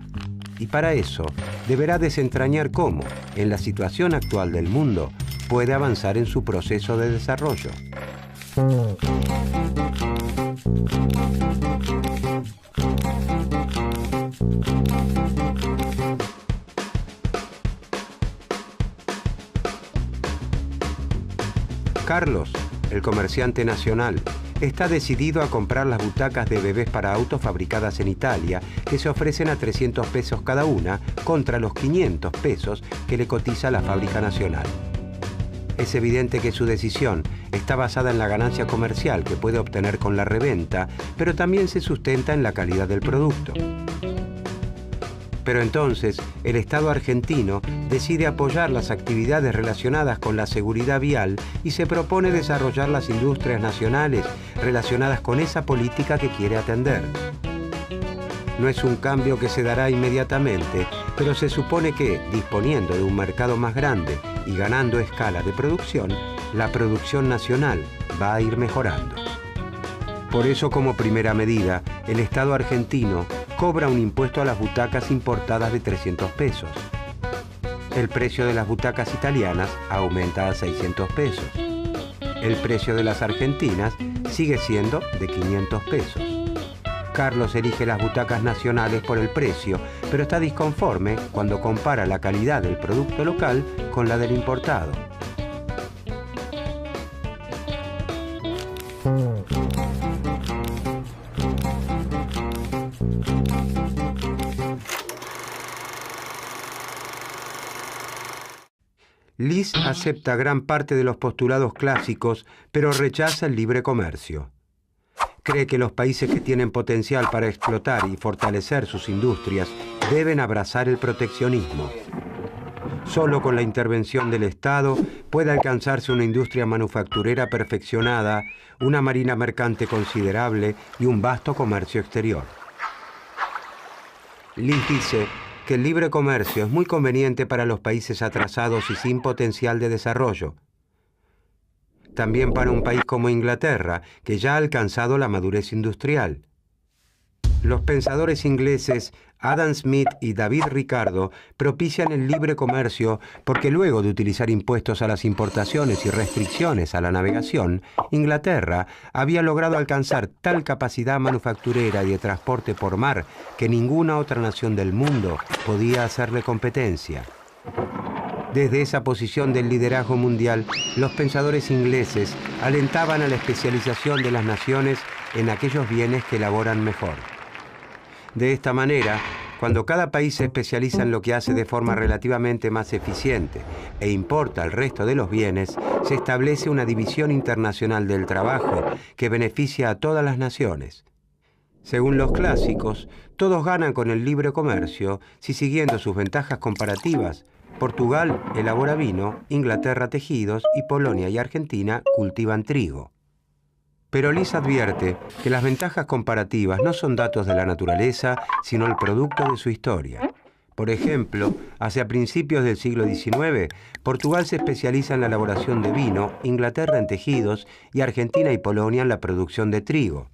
Y para eso, deberá desentrañar cómo, en la situación actual del mundo, puede avanzar en su proceso de desarrollo. Carlos, el comerciante nacional, está decidido a comprar las butacas de bebés para autos fabricadas en Italia, que se ofrecen a 300 pesos cada una, contra los 500 pesos que le cotiza la fábrica nacional. Es evidente que su decisión está basada en la ganancia comercial que puede obtener con la reventa, pero también se sustenta en la calidad del producto. Pero entonces, el Estado argentino decide apoyar las actividades relacionadas con la seguridad vial y se propone desarrollar las industrias nacionales relacionadas con esa política que quiere atender. No es un cambio que se dará inmediatamente, pero se supone que, disponiendo de un mercado más grande y ganando escala de producción, la producción nacional va a ir mejorando. Por eso, como primera medida, el Estado argentino cobra un impuesto a las butacas importadas de 300 pesos. El precio de las butacas italianas aumenta a 600 pesos. El precio de las argentinas sigue siendo de 500 pesos. Carlos elige las butacas nacionales por el precio, pero está disconforme cuando compara la calidad del producto local con la del importado. List acepta gran parte de los postulados clásicos, pero rechaza el libre comercio. Cree que los países que tienen potencial para explotar y fortalecer sus industrias deben abrazar el proteccionismo. Solo con la intervención del Estado puede alcanzarse una industria manufacturera perfeccionada, una marina mercante considerable y un vasto comercio exterior. List dice que el libre comercio es muy conveniente para los países atrasados y sin potencial de desarrollo. También para un país como Inglaterra, que ya ha alcanzado la madurez industrial. Los pensadores ingleses Adam Smith y David Ricardo propician el libre comercio porque luego de utilizar impuestos a las importaciones y restricciones a la navegación, Inglaterra había logrado alcanzar tal capacidad manufacturera y de transporte por mar que ninguna otra nación del mundo podía hacerle competencia. Desde esa posición del liderazgo mundial, los pensadores ingleses alentaban a la especialización de las naciones en aquellos bienes que elaboran mejor. De esta manera, cuando cada país se especializa en lo que hace de forma relativamente más eficiente e importa el resto de los bienes, se establece una división internacional del trabajo que beneficia a todas las naciones. Según los clásicos, todos ganan con el libre comercio si, siguiendo sus ventajas comparativas, Portugal elabora vino, Inglaterra tejidos y Polonia y Argentina cultivan trigo. Pero List advierte que las ventajas comparativas no son datos de la naturaleza, sino el producto de su historia. Por ejemplo, hacia principios del siglo XIX, Portugal se especializa en la elaboración de vino, Inglaterra en tejidos y Argentina y Polonia en la producción de trigo.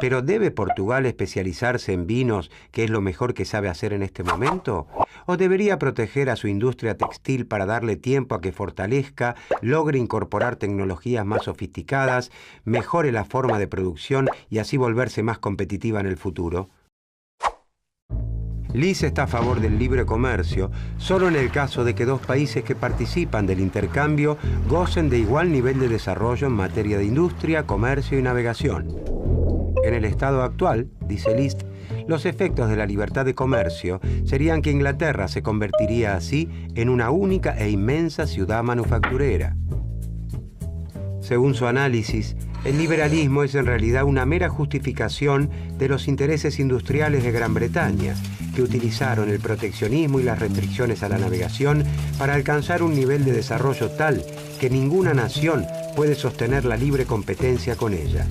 Pero ¿debe Portugal especializarse en vinos, que es lo mejor que sabe hacer en este momento? ¿O debería proteger a su industria textil para darle tiempo a que fortalezca, logre incorporar tecnologías más sofisticadas, mejore la forma de producción y así volverse más competitiva en el futuro? Liz está a favor del libre comercio solo en el caso de que dos países que participan del intercambio gocen de igual nivel de desarrollo en materia de industria, comercio y navegación. En el estado actual, dice List, los efectos de la libertad de comercio serían que Inglaterra se convertiría así en una única e inmensa ciudad manufacturera. Según su análisis, el liberalismo es en realidad una mera justificación de los intereses industriales de Gran Bretaña, que utilizaron el proteccionismo y las restricciones a la navegación para alcanzar un nivel de desarrollo tal que ninguna nación puede sostener la libre competencia con ella.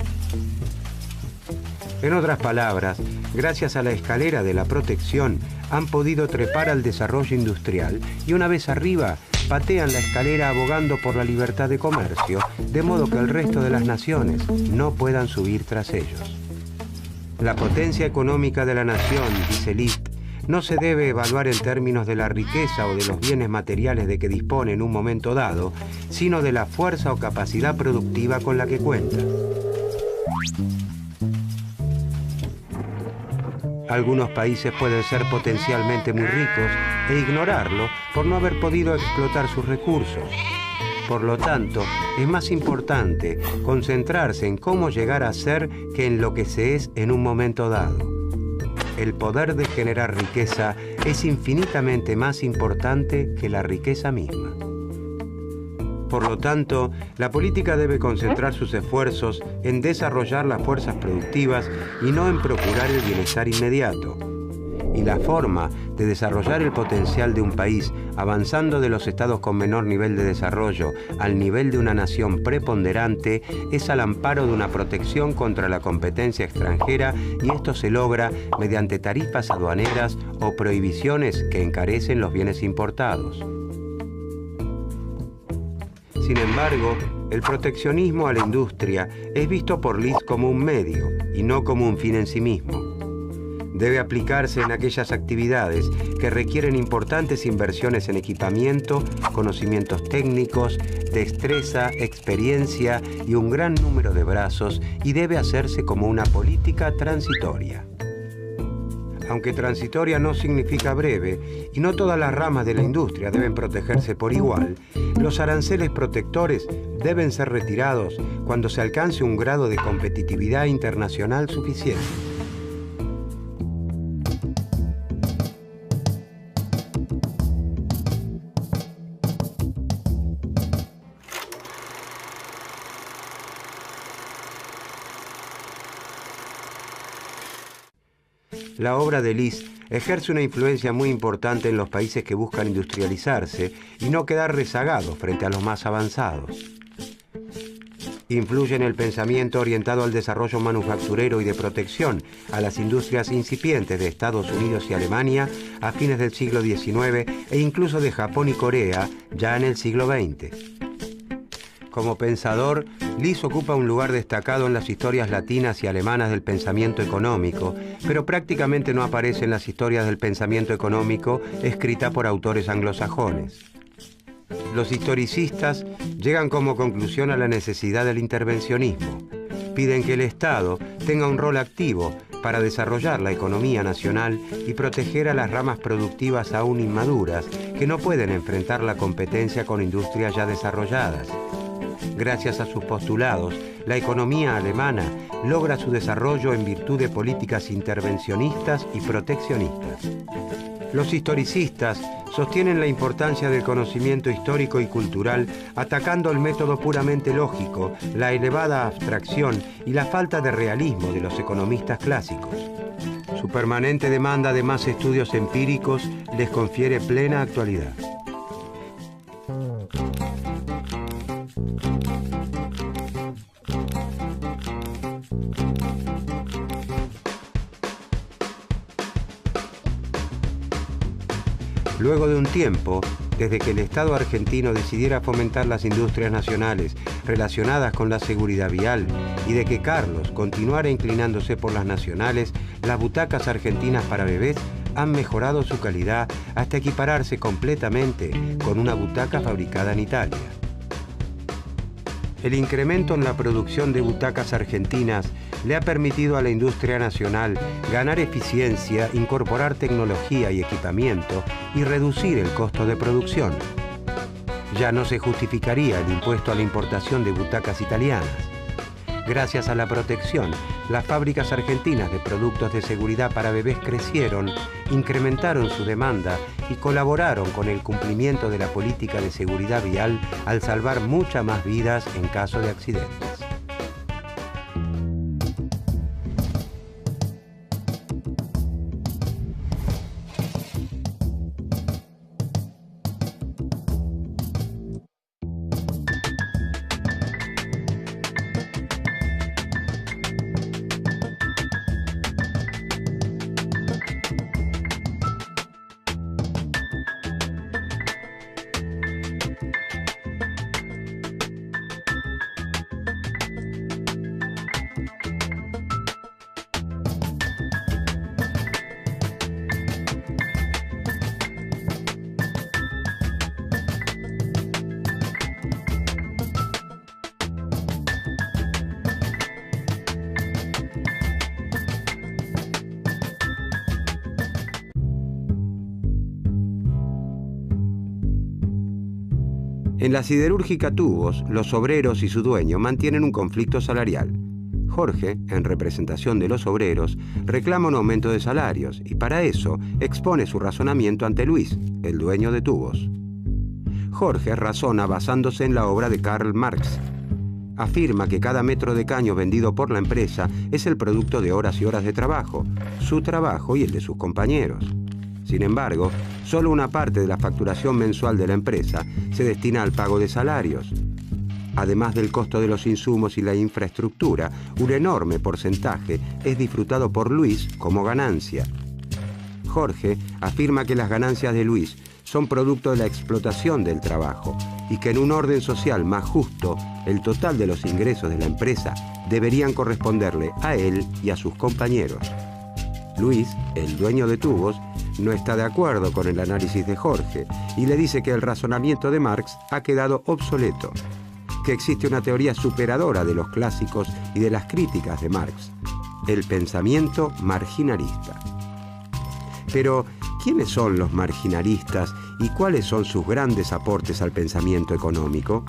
En otras palabras, gracias a la escalera de la protección, han podido trepar al desarrollo industrial y una vez arriba, patean la escalera abogando por la libertad de comercio, de modo que el resto de las naciones no puedan subir tras ellos. La potencia económica de la nación, dice List, no se debe evaluar en términos de la riqueza o de los bienes materiales de que dispone en un momento dado, sino de la fuerza o capacidad productiva con la que cuenta. Algunos países pueden ser potencialmente muy ricos e ignorarlo por no haber podido explotar sus recursos. Por lo tanto, es más importante concentrarse en cómo llegar a ser que en lo que se es en un momento dado. El poder de generar riqueza es infinitamente más importante que la riqueza misma. Por lo tanto, la política debe concentrar sus esfuerzos en desarrollar las fuerzas productivas y no en procurar el bienestar inmediato. Y la forma de desarrollar el potencial de un país avanzando de los estados con menor nivel de desarrollo al nivel de una nación preponderante es al amparo de una protección contra la competencia extranjera, y esto se logra mediante tarifas aduaneras o prohibiciones que encarecen los bienes importados. Sin embargo, el proteccionismo a la industria es visto por List como un medio y no como un fin en sí mismo. Debe aplicarse en aquellas actividades que requieren importantes inversiones en equipamiento, conocimientos técnicos, destreza, experiencia y un gran número de brazos, y debe hacerse como una política transitoria. Aunque transitoria no significa breve, y no todas las ramas de la industria deben protegerse por igual, los aranceles protectores deben ser retirados cuando se alcance un grado de competitividad internacional suficiente. La obra de List ejerce una influencia muy importante en los países que buscan industrializarse y no quedar rezagados frente a los más avanzados. Influye en el pensamiento orientado al desarrollo manufacturero y de protección a las industrias incipientes de Estados Unidos y Alemania a fines del siglo XIX e incluso de Japón y Corea ya en el siglo XX. Como pensador, List ocupa un lugar destacado en las historias latinas y alemanas del pensamiento económico, pero prácticamente no aparece en las historias del pensamiento económico escritas por autores anglosajones. Los historicistas llegan como conclusión a la necesidad del intervencionismo. Piden que el Estado tenga un rol activo para desarrollar la economía nacional y proteger a las ramas productivas aún inmaduras que no pueden enfrentar la competencia con industrias ya desarrolladas. Gracias a sus postulados, la economía alemana logra su desarrollo en virtud de políticas intervencionistas y proteccionistas. Los historicistas sostienen la importancia del conocimiento histórico y cultural, atacando el método puramente lógico, la elevada abstracción y la falta de realismo de los economistas clásicos. Su permanente demanda de más estudios empíricos les confiere plena actualidad. Luego de un tiempo, desde que el Estado argentino decidiera fomentar las industrias nacionales relacionadas con la seguridad vial y de que Carlos continuara inclinándose por las nacionales, las butacas argentinas para bebés han mejorado su calidad hasta equipararse completamente con una butaca fabricada en Italia. El incremento en la producción de butacas argentinas le ha permitido a la industria nacional ganar eficiencia, incorporar tecnología y equipamiento y reducir el costo de producción. Ya no se justificaría el impuesto a la importación de butacas italianas. Gracias a la protección, las fábricas argentinas de productos de seguridad para bebés crecieron, incrementaron su demanda y colaboraron con el cumplimiento de la política de seguridad vial al salvar muchas más vidas en caso de accidentes. En la siderúrgica Tubos, los obreros y su dueño mantienen un conflicto salarial. Jorge, en representación de los obreros, reclama un aumento de salarios y para eso expone su razonamiento ante Luis, el dueño de Tubos. Jorge razona basándose en la obra de Karl Marx. Afirma que cada metro de caño vendido por la empresa es el producto de horas y horas de trabajo, su trabajo y el de sus compañeros. Sin embargo, solo una parte de la facturación mensual de la empresa se destina al pago de salarios. Además del costo de los insumos y la infraestructura, un enorme porcentaje es disfrutado por Luis como ganancia. Jorge afirma que las ganancias de Luis son producto de la explotación del trabajo y que en un orden social más justo, el total de los ingresos de la empresa deberían corresponderle a él y a sus compañeros. Luis, el dueño de Tubos, no está de acuerdo con el análisis de Jorge y le dice que el razonamiento de Marx ha quedado obsoleto, que existe una teoría superadora de los clásicos y de las críticas de Marx, el pensamiento marginalista. Pero, ¿quiénes son los marginalistas y cuáles son sus grandes aportes al pensamiento económico?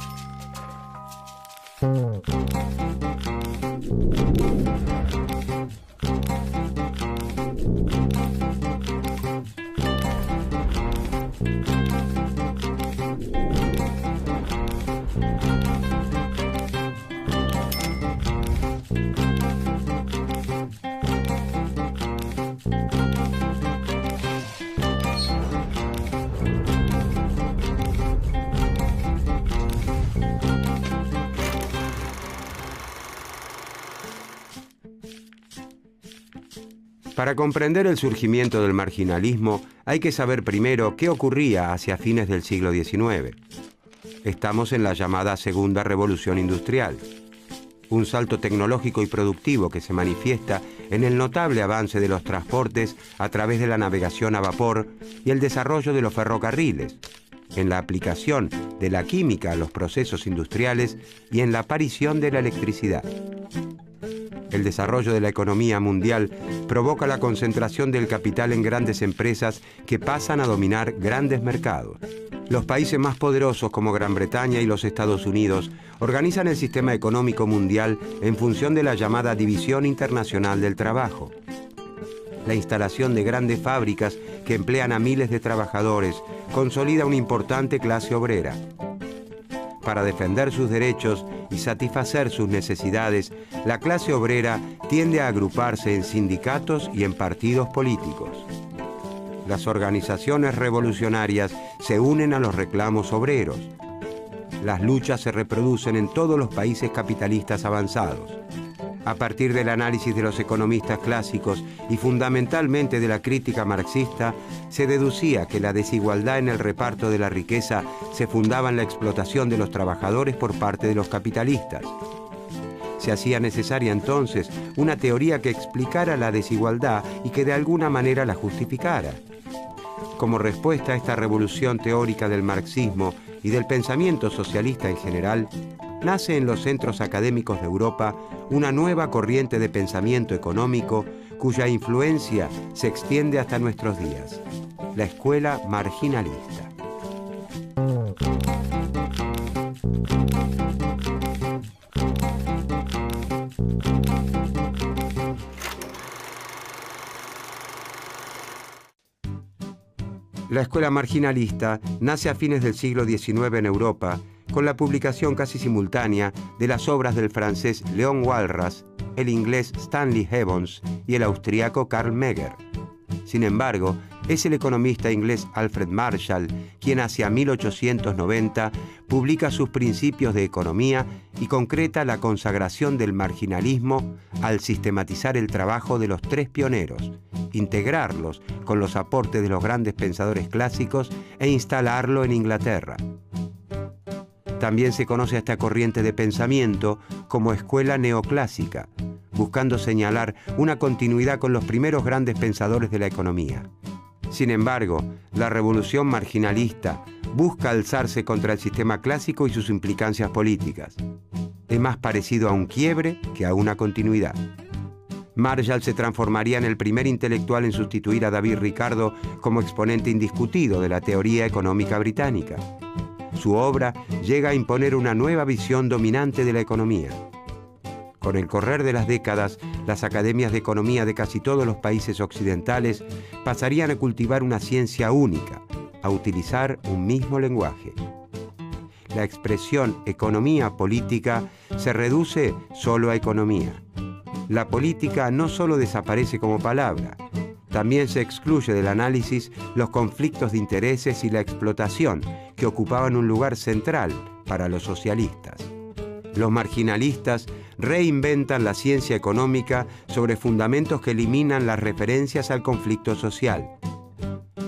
Para comprender el surgimiento del marginalismo, hay que saber primero qué ocurría hacia fines del siglo XIX. Estamos en la llamada Segunda Revolución Industrial, un salto tecnológico y productivo que se manifiesta en el notable avance de los transportes a través de la navegación a vapor y el desarrollo de los ferrocarriles, en la aplicación de la química a los procesos industriales y en la aparición de la electricidad. El desarrollo de la economía mundial provoca la concentración del capital en grandes empresas que pasan a dominar grandes mercados. Los países más poderosos como Gran Bretaña y los Estados Unidos organizan el sistema económico mundial en función de la llamada División Internacional del Trabajo. La instalación de grandes fábricas que emplean a miles de trabajadores consolida una importante clase obrera. Para defender sus derechos y satisfacer sus necesidades, la clase obrera tiende a agruparse en sindicatos y en partidos políticos. Las organizaciones revolucionarias se unen a los reclamos obreros. Las luchas se reproducen en todos los países capitalistas avanzados. A partir del análisis de los economistas clásicos y fundamentalmente de la crítica marxista, se deducía que la desigualdad en el reparto de la riqueza se fundaba en la explotación de los trabajadores por parte de los capitalistas. Se hacía necesaria entonces una teoría que explicara la desigualdad y que de alguna manera la justificara. Como respuesta a esta revolución teórica del marxismo y del pensamiento socialista en general, nace en los centros académicos de Europa una nueva corriente de pensamiento económico cuya influencia se extiende hasta nuestros días, la escuela marginalista. La escuela marginalista nace a fines del siglo XIX en Europa con la publicación casi simultánea de las obras del francés Léon Walras, el inglés Stanley Evans y el austríaco Karl Megger. Sin embargo, es el economista inglés Alfred Marshall quien hacia 1890 publica sus principios de economía y concreta la consagración del marginalismo al sistematizar el trabajo de los tres pioneros, integrarlos con los aportes de los grandes pensadores clásicos e instalarlo en Inglaterra. También se conoce a esta corriente de pensamiento como escuela neoclásica, buscando señalar una continuidad con los primeros grandes pensadores de la economía. Sin embargo, la revolución marginalista busca alzarse contra el sistema clásico y sus implicancias políticas. Es más parecido a un quiebre que a una continuidad. Marshall se transformaría en el primer intelectual en sustituir a David Ricardo como exponente indiscutido de la teoría económica británica. Su obra llega a imponer una nueva visión dominante de la economía. Con el correr de las décadas, las academias de economía de casi todos los países occidentales pasarían a cultivar una ciencia única, a utilizar un mismo lenguaje. La expresión economía política se reduce solo a economía. La política no solo desaparece como palabra, también se excluye del análisis los conflictos de intereses y la explotación que ocupaban un lugar central para los socialistas. Los marginalistas reinventan la ciencia económica sobre fundamentos que eliminan las referencias al conflicto social.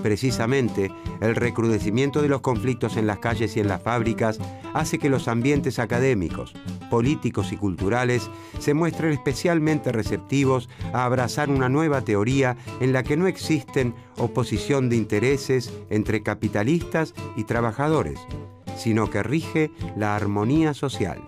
Precisamente, el recrudecimiento de los conflictos en las calles y en las fábricas hace que los ambientes académicos, políticos y culturales se muestren especialmente receptivos a abrazar una nueva teoría en la que no existen oposición de intereses entre capitalistas y trabajadores, sino que rige la armonía social.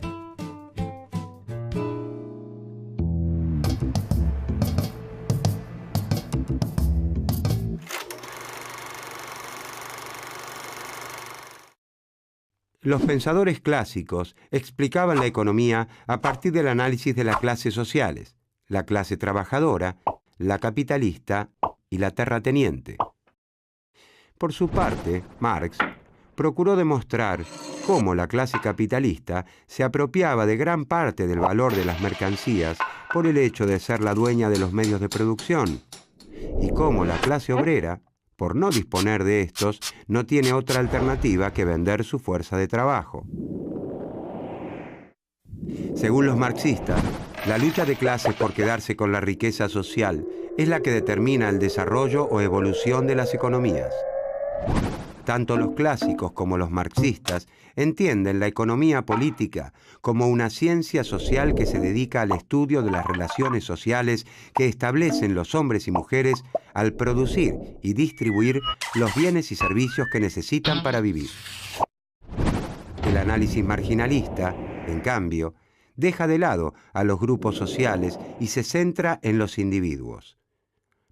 Los pensadores clásicos explicaban la economía a partir del análisis de las clases sociales, la clase trabajadora, la capitalista y la terrateniente. Por su parte, Marx procuró demostrar cómo la clase capitalista se apropiaba de gran parte del valor de las mercancías por el hecho de ser la dueña de los medios de producción, y cómo la clase obrera, por no disponer de estos, no tiene otra alternativa que vender su fuerza de trabajo. Según los marxistas, la lucha de clases por quedarse con la riqueza social es la que determina el desarrollo o evolución de las economías. Tanto los clásicos como los marxistas entienden la economía política como una ciencia social que se dedica al estudio de las relaciones sociales que establecen los hombres y mujeres al producir y distribuir los bienes y servicios que necesitan para vivir. El análisis marginalista, en cambio, deja de lado a los grupos sociales y se centra en los individuos.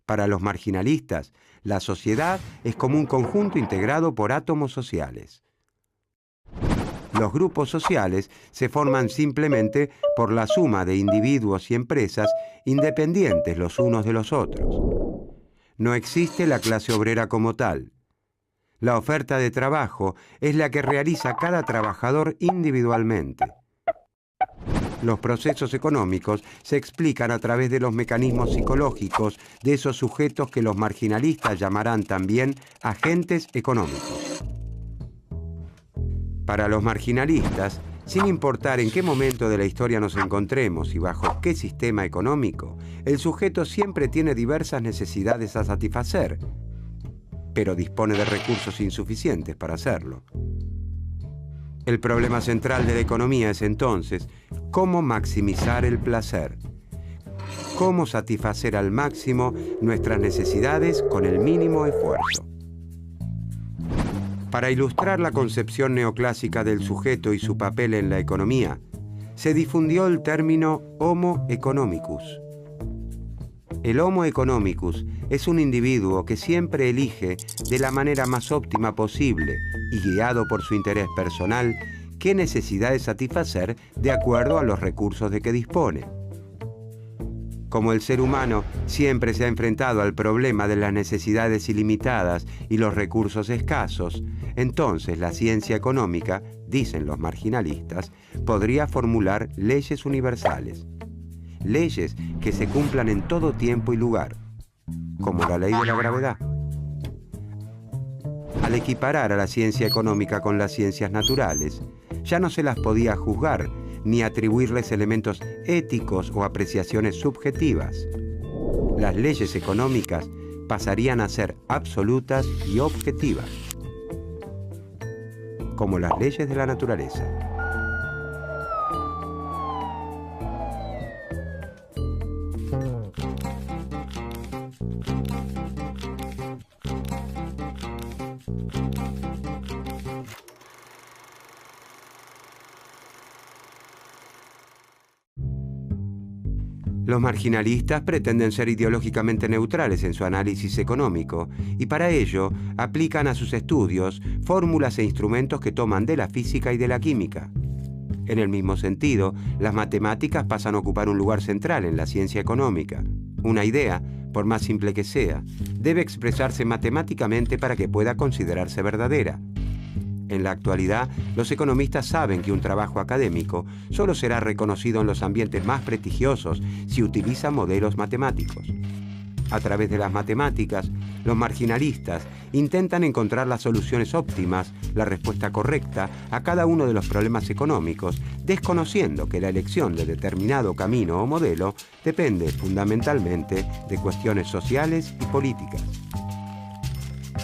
Para los marginalistas, la sociedad es como un conjunto integrado por átomos sociales. Los grupos sociales se forman simplemente por la suma de individuos y empresas independientes los unos de los otros. No existe la clase obrera como tal. La oferta de trabajo es la que realiza cada trabajador individualmente. Los procesos económicos se explican a través de los mecanismos psicológicos de esos sujetos que los marginalistas llamarán también agentes económicos. Para los marginalistas, Sin importar en qué momento de la historia nos encontremos y bajo qué sistema económico, el sujeto siempre tiene diversas necesidades a satisfacer, pero dispone de recursos insuficientes para hacerlo. El problema central de la economía es entonces cómo maximizar el placer, cómo satisfacer al máximo nuestras necesidades con el mínimo esfuerzo. Para ilustrar la concepción neoclásica del sujeto y su papel en la economía, se difundió el término Homo economicus. El Homo economicus es un individuo que siempre elige de la manera más óptima posible y guiado por su interés personal qué necesidades satisfacer de acuerdo a los recursos de que dispone. Como el ser humano siempre se ha enfrentado al problema de las necesidades ilimitadas y los recursos escasos, entonces la ciencia económica, dicen los marginalistas, podría formular leyes universales. Leyes que se cumplan en todo tiempo y lugar, como la ley de la gravedad. Al equiparar a la ciencia económica con las ciencias naturales, ya no se las podía juzgar ni atribuirles elementos éticos o apreciaciones subjetivas. Las leyes económicas pasarían a ser absolutas y objetivas, como las leyes de la naturaleza. Los marginalistas pretenden ser ideológicamente neutrales en su análisis económico y para ello aplican a sus estudios fórmulas e instrumentos que toman de la física y de la química. En el mismo sentido, las matemáticas pasan a ocupar un lugar central en la ciencia económica. Una idea, por más simple que sea, debe expresarse matemáticamente para que pueda considerarse verdadera. En la actualidad, los economistas saben que un trabajo académico solo será reconocido en los ambientes más prestigiosos si utiliza modelos matemáticos. A través de las matemáticas, los marginalistas intentan encontrar las soluciones óptimas, la respuesta correcta a cada uno de los problemas económicos, desconociendo que la elección de determinado camino o modelo depende fundamentalmente de cuestiones sociales y políticas.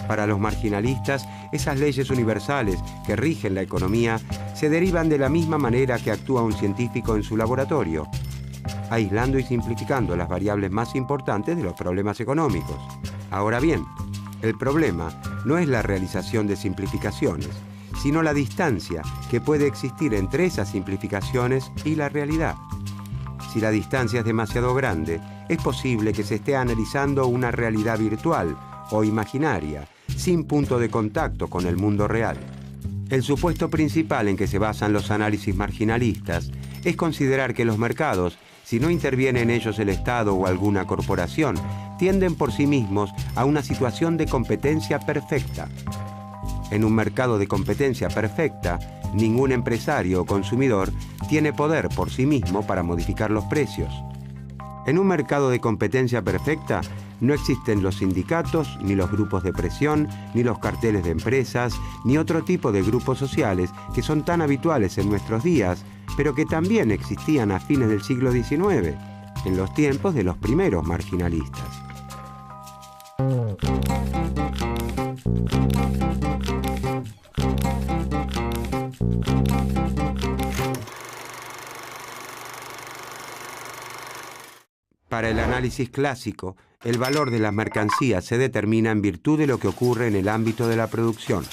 Para los marginalistas, esas leyes universales que rigen la economía se derivan de la misma manera que actúa un científico en su laboratorio, aislando y simplificando las variables más importantes de los problemas económicos. Ahora bien, el problema no es la realización de simplificaciones, sino la distancia que puede existir entre esas simplificaciones y la realidad. Si la distancia es demasiado grande, es posible que se esté analizando una realidad virtual o imaginaria, sin punto de contacto con el mundo real. El supuesto principal en que se basan los análisis marginalistas es considerar que los mercados, si no interviene en ellos el Estado o alguna corporación, tienden por sí mismos a una situación de competencia perfecta. En un mercado de competencia perfecta, ningún empresario o consumidor tiene poder por sí mismo para modificar los precios. En un mercado de competencia perfecta, no existen los sindicatos, ni los grupos de presión, ni los carteles de empresas, ni otro tipo de grupos sociales que son tan habituales en nuestros días, pero que también existían a fines del siglo XIX, en los tiempos de los primeros marginalistas. Para el análisis clásico, el valor de las mercancías se determina en virtud de lo que ocurre en el ámbito de la producción,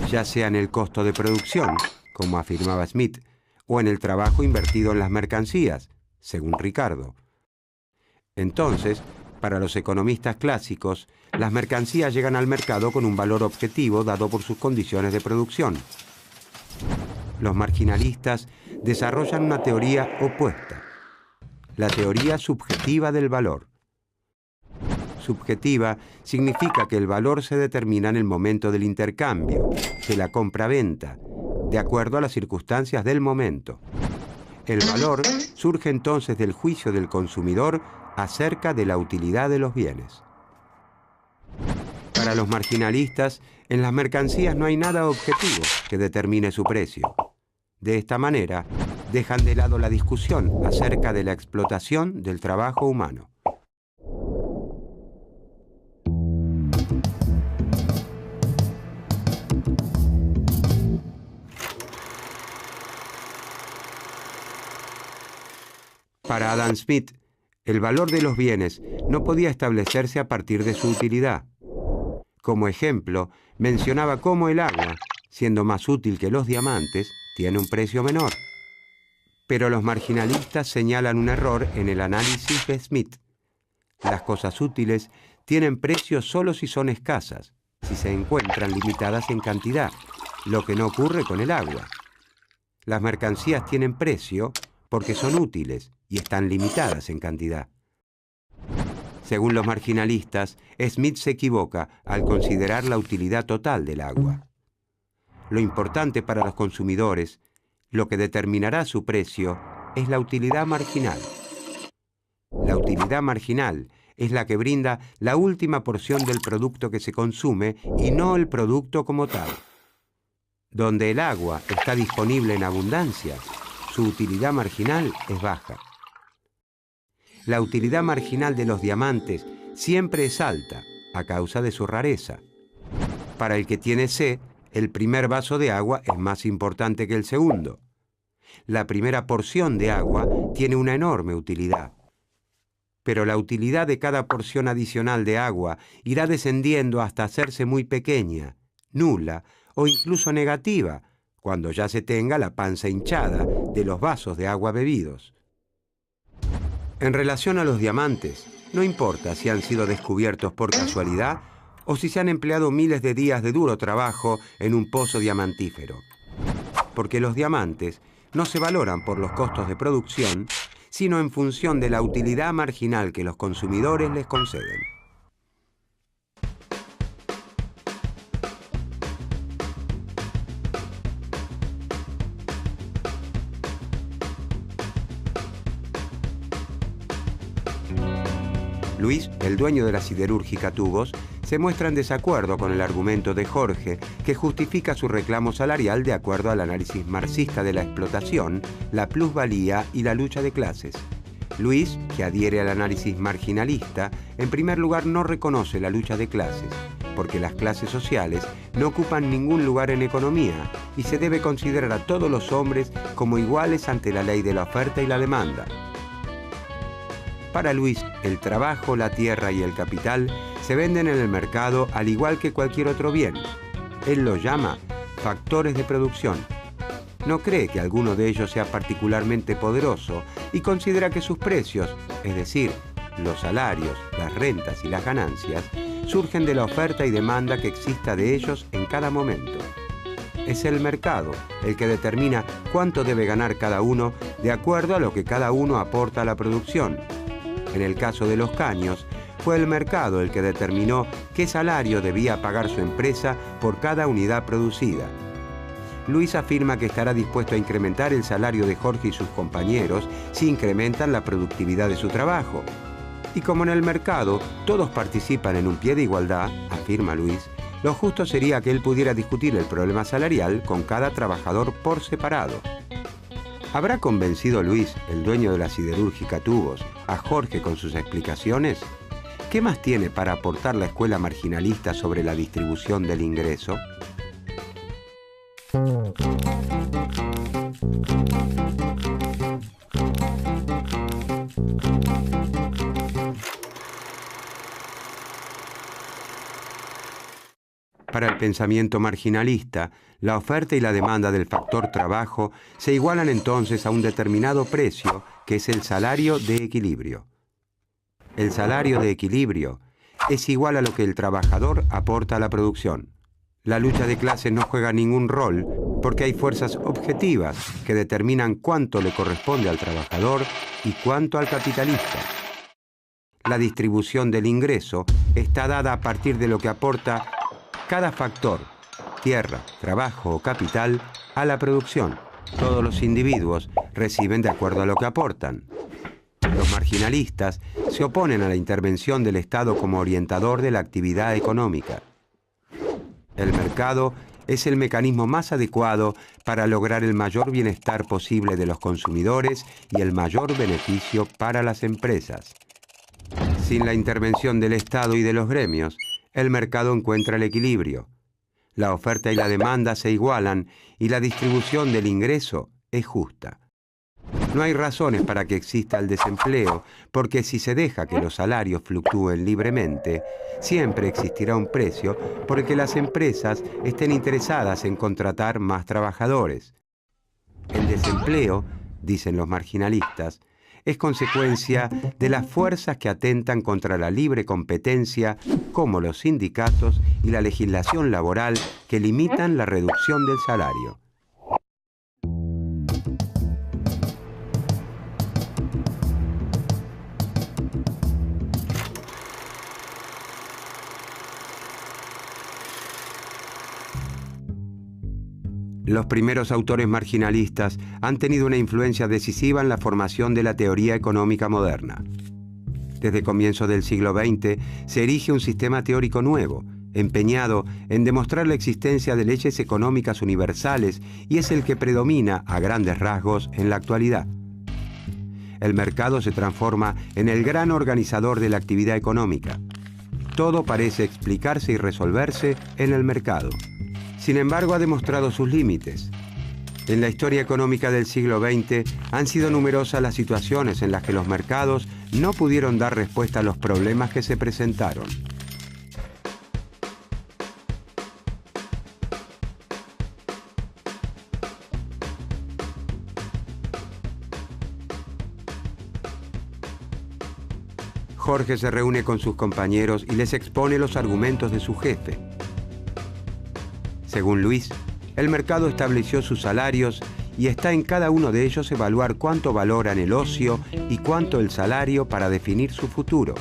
ya sea en el costo de producción, como afirmaba Smith, o en el trabajo invertido en las mercancías, según Ricardo. Entonces, para los economistas clásicos, las mercancías llegan al mercado con un valor objetivo dado por sus condiciones de producción. Los marginalistas desarrollan una teoría opuesta, la teoría subjetiva del valor. Subjetiva significa que el valor se determina en el momento del intercambio, de la compra-venta, de acuerdo a las circunstancias del momento. El valor surge entonces del juicio del consumidor acerca de la utilidad de los bienes. Para los marginalistas, en las mercancías no hay nada objetivo que determine su precio. De esta manera, dejan de lado la discusión acerca de la explotación del trabajo humano. Para Adam Smith, el valor de los bienes no podía establecerse a partir de su utilidad. Como ejemplo, mencionaba cómo el agua, siendo más útil que los diamantes, tiene un precio menor. Pero los marginalistas señalan un error en el análisis de Smith. Las cosas útiles tienen precio solo si son escasas, si se encuentran limitadas en cantidad, lo que no ocurre con el agua. Las mercancías tienen precio porque son útiles y están limitadas en cantidad. Según los marginalistas, Smith se equivoca al considerar la utilidad total del agua. Lo importante para los consumidores, lo que determinará su precio, es la utilidad marginal. La utilidad marginal es la que brinda la última porción del producto que se consume y no el producto como tal. Donde el agua está disponible en abundancia, su utilidad marginal es baja. La utilidad marginal de los diamantes siempre es alta, a causa de su rareza. Para el que tiene sed, el primer vaso de agua es más importante que el segundo. La primera porción de agua tiene una enorme utilidad. Pero la utilidad de cada porción adicional de agua irá descendiendo hasta hacerse muy pequeña, nula o incluso negativa, cuando ya se tenga la panza hinchada de los vasos de agua bebidos. En relación a los diamantes, no importa si han sido descubiertos por casualidad o si se han empleado miles de días de duro trabajo en un pozo diamantífero. Porque los diamantes no se valoran por los costos de producción, sino en función de la utilidad marginal que los consumidores les conceden. Luis, el dueño de la siderúrgica Tubos, se muestra en desacuerdo con el argumento de Jorge, que justifica su reclamo salarial de acuerdo al análisis marxista de la explotación, la plusvalía y la lucha de clases. Luis, que adhiere al análisis marginalista, en primer lugar no reconoce la lucha de clases, porque las clases sociales no ocupan ningún lugar en economía y se debe considerar a todos los hombres como iguales ante la ley de la oferta y la demanda. Para Luis, el trabajo, la tierra y el capital se venden en el mercado al igual que cualquier otro bien. Él los llama factores de producción. No cree que alguno de ellos sea particularmente poderoso y considera que sus precios, es decir, los salarios, las rentas y las ganancias, surgen de la oferta y demanda que exista de ellos en cada momento. Es el mercado el que determina cuánto debe ganar cada uno de acuerdo a lo que cada uno aporta a la producción. En el caso de los caños, fue el mercado el que determinó qué salario debía pagar su empresa por cada unidad producida. Luis afirma que estará dispuesto a incrementar el salario de Jorge y sus compañeros si incrementan la productividad de su trabajo. Y como en el mercado todos participan en un pie de igualdad, afirma Luis, lo justo sería que él pudiera discutir el problema salarial con cada trabajador por separado. ¿Habrá convencido Luis, el dueño de la siderúrgica Tubos, a Jorge con sus explicaciones? ¿Qué más tiene para aportar la escuela marginalista sobre la distribución del ingreso? Para el pensamiento marginalista, la oferta y la demanda del factor trabajo se igualan entonces a un determinado precio, que es el salario de equilibrio. El salario de equilibrio es igual a lo que el trabajador aporta a la producción. La lucha de clases no juega ningún rol porque hay fuerzas objetivas que determinan cuánto le corresponde al trabajador y cuánto al capitalista. La distribución del ingreso está dada a partir de lo que aporta cada factor, tierra, trabajo o capital, a la producción. Todos los individuos reciben de acuerdo a lo que aportan. Los marginalistas se oponen a la intervención del Estado como orientador de la actividad económica. El mercado es el mecanismo más adecuado para lograr el mayor bienestar posible de los consumidores y el mayor beneficio para las empresas. Sin la intervención del Estado y de los gremios, el mercado encuentra el equilibrio. La oferta y la demanda se igualan y la distribución del ingreso es justa. No hay razones para que exista el desempleo, porque si se deja que los salarios fluctúen libremente, siempre existirá un precio por el que las empresas estén interesadas en contratar más trabajadores. El desempleo, dicen los marginalistas, es consecuencia de las fuerzas que atentan contra la libre competencia, como los sindicatos y la legislación laboral que limitan la reducción del salario. Los primeros autores marginalistas han tenido una influencia decisiva en la formación de la teoría económica moderna. Desde comienzos del siglo XX se erige un sistema teórico nuevo, empeñado en demostrar la existencia de leyes económicas universales, y es el que predomina a grandes rasgos en la actualidad. El mercado se transforma en el gran organizador de la actividad económica. Todo parece explicarse y resolverse en el mercado. Sin embargo, ha demostrado sus límites. En la historia económica del siglo XX han sido numerosas las situaciones en las que los mercados no pudieron dar respuesta a los problemas que se presentaron. Jorge se reúne con sus compañeros y les expone los argumentos de su jefe. Según Luis, el mercado estableció sus salarios y está en cada uno de ellos evaluar cuánto valoran el ocio y cuánto el salario para definir su futuro.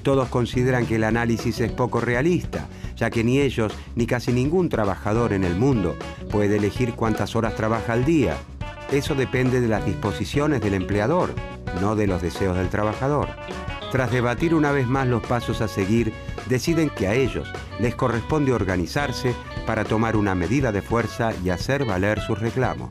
Todos consideran que el análisis es poco realista, ya que ni ellos ni casi ningún trabajador en el mundo puede elegir cuántas horas trabaja al día. Eso depende de las disposiciones del empleador, no de los deseos del trabajador. Tras debatir una vez más los pasos a seguir, deciden que a ellos les corresponde organizarse para tomar una medida de fuerza y hacer valer sus reclamos.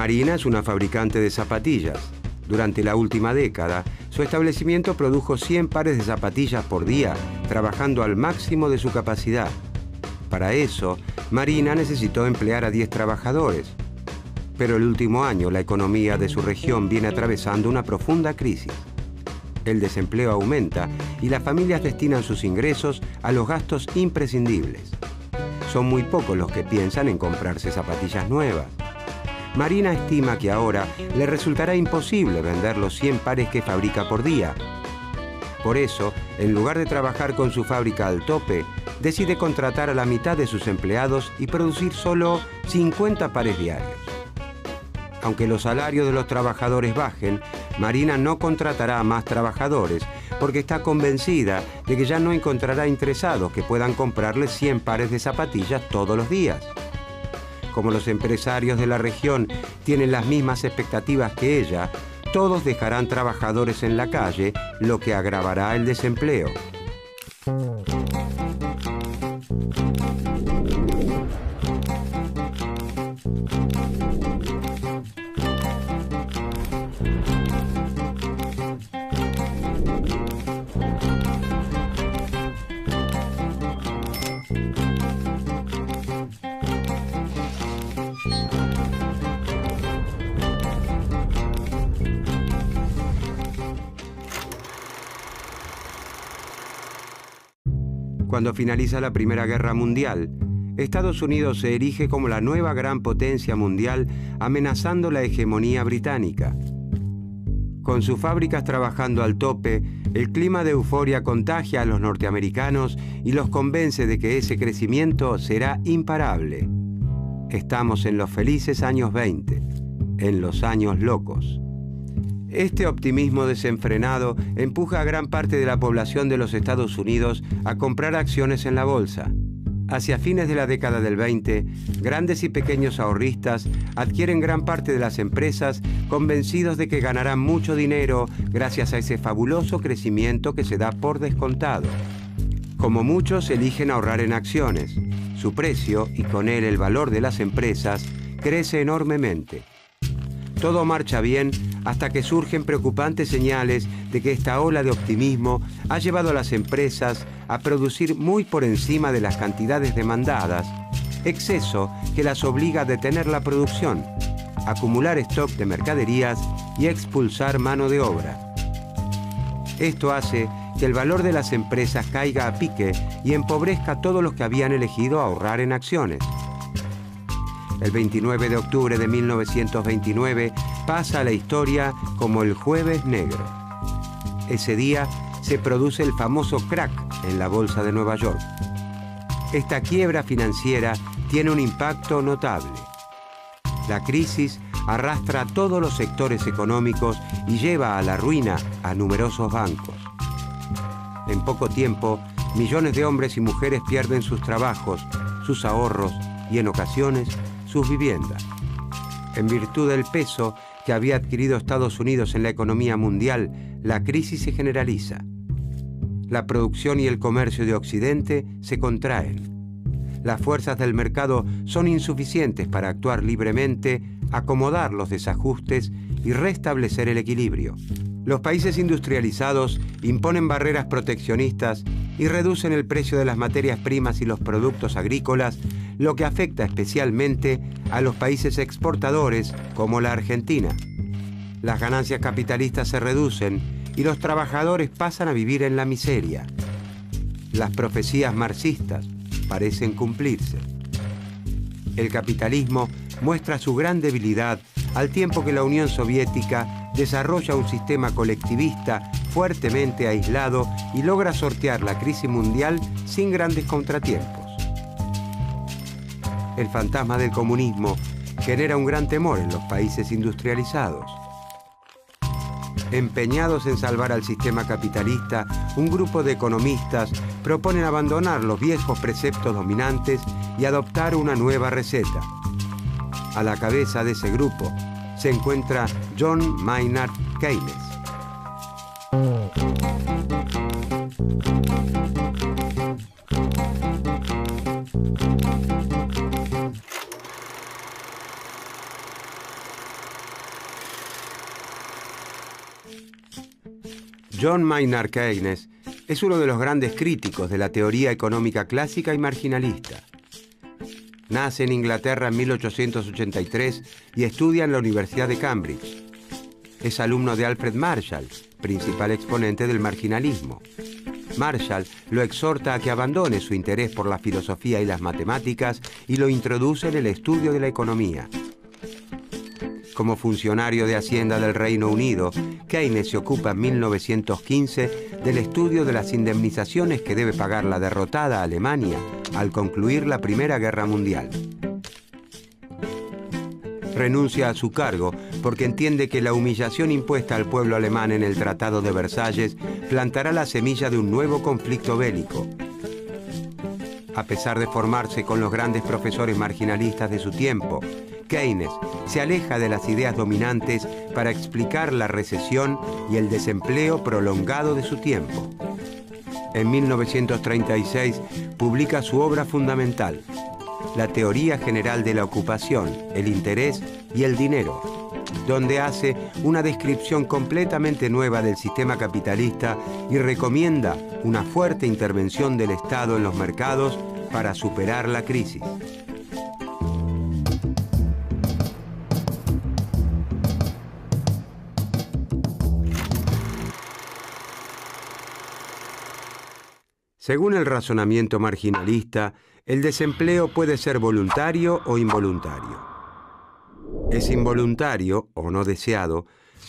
Marina es una fabricante de zapatillas. Durante la última década, su establecimiento produjo 100 pares de zapatillas por día, trabajando al máximo de su capacidad. Para eso, Marina necesitó emplear a 10 trabajadores. Pero el último año, la economía de su región viene atravesando una profunda crisis. El desempleo aumenta y las familias destinan sus ingresos a los gastos imprescindibles. Son muy pocos los que piensan en comprarse zapatillas nuevas. Marina estima que ahora le resultará imposible vender los 100 pares que fabrica por día. Por eso, en lugar de trabajar con su fábrica al tope, decide contratar a la mitad de sus empleados y producir solo 50 pares diarios. Aunque los salarios de los trabajadores bajen, Marina no contratará a más trabajadores porque está convencida de que ya no encontrará interesados que puedan comprarle 100 pares de zapatillas todos los días. Como los empresarios de la región tienen las mismas expectativas que ella, todos dejarán trabajadores en la calle, lo que agravará el desempleo. Cuando finaliza la Primera Guerra Mundial, Estados Unidos se erige como la nueva gran potencia mundial, amenazando la hegemonía británica. Con sus fábricas trabajando al tope, el clima de euforia contagia a los norteamericanos y los convence de que ese crecimiento será imparable. Estamos en los felices años 20, en los años locos. Este optimismo desenfrenado empuja a gran parte de la población de los Estados Unidos a comprar acciones en la bolsa. Hacia fines de la década del 20, grandes y pequeños ahorristas adquieren gran parte de las empresas convencidos de que ganarán mucho dinero gracias a ese fabuloso crecimiento que se da por descontado. Como muchos eligen ahorrar en acciones, su precio y con él el valor de las empresas crece enormemente. Todo marcha bien hasta que surgen preocupantes señales de que esta ola de optimismo ha llevado a las empresas a producir muy por encima de las cantidades demandadas, exceso que las obliga a detener la producción, acumular stock de mercaderías y expulsar mano de obra. Esto hace que el valor de las empresas caiga a pique y empobrezca a todos los que habían elegido ahorrar en acciones. El 29 de octubre de 1929 pasa a la historia como el Jueves Negro. Ese día se produce el famoso crack en la Bolsa de Nueva York. Esta quiebra financiera tiene un impacto notable. La crisis arrastra a todos los sectores económicos y lleva a la ruina a numerosos bancos. En poco tiempo, millones de hombres y mujeres pierden sus trabajos, sus ahorros y, en ocasiones, sus viviendas. En virtud del peso que había adquirido Estados Unidos en la economía mundial, la crisis se generaliza. La producción y el comercio de Occidente se contraen. Las fuerzas del mercado son insuficientes para actuar libremente, acomodar los desajustes y restablecer el equilibrio. Los países industrializados imponen barreras proteccionistas y reducen el precio de las materias primas y los productos agrícolas, lo que afecta especialmente a los países exportadores como la Argentina. Las ganancias capitalistas se reducen y los trabajadores pasan a vivir en la miseria. Las profecías marxistas parecen cumplirse. El capitalismo muestra su gran debilidad al tiempo que la Unión Soviética desarrolla un sistema colectivista fuertemente aislado y logra sortear la crisis mundial sin grandes contratiempos. El fantasma del comunismo genera un gran temor en los países industrializados. Empeñados en salvar al sistema capitalista, un grupo de economistas proponen abandonar los viejos preceptos dominantes y adoptar una nueva receta. A la cabeza de ese grupo se encuentra John Maynard Keynes. John Maynard Keynes es uno de los grandes críticos de la teoría económica clásica y marginalista. Nace en Inglaterra en 1883 y estudia en la Universidad de Cambridge. Es alumno de Alfred Marshall, principal exponente del marginalismo. Marshall lo exhorta a que abandone su interés por la filosofía y las matemáticas y lo introduce en el estudio de la economía. Como funcionario de Hacienda del Reino Unido, Keynes se ocupa en 1915 del estudio de las indemnizaciones que debe pagar la derrotada Alemania al concluir la Primera Guerra Mundial. Renuncia a su cargo porque entiende que la humillación impuesta al pueblo alemán en el Tratado de Versalles plantará la semilla de un nuevo conflicto bélico. A pesar de formarse con los grandes profesores marginalistas de su tiempo, Keynes se aleja de las ideas dominantes para explicar la recesión y el desempleo prolongado de su tiempo. En 1936 publica su obra fundamental, La teoría general de la ocupación, el interés y el dinero, donde hace una descripción completamente nueva del sistema capitalista y recomienda una fuerte intervención del Estado en los mercados para superar la crisis. Según el razonamiento marginalista, el desempleo puede ser voluntario o involuntario. Es involuntario o no deseado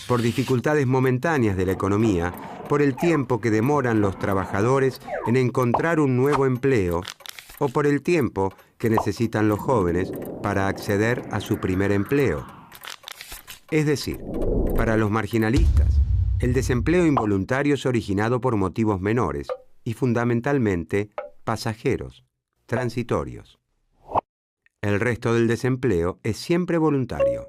por dificultades momentáneas de la economía, por el tiempo que demoran los trabajadores en encontrar un nuevo empleo o por el tiempo que necesitan los jóvenes para acceder a su primer empleo. Es decir, para los marginalistas, el desempleo involuntario es originado por motivos menores y fundamentalmente pasajeros, transitorios. El resto del desempleo es siempre voluntario,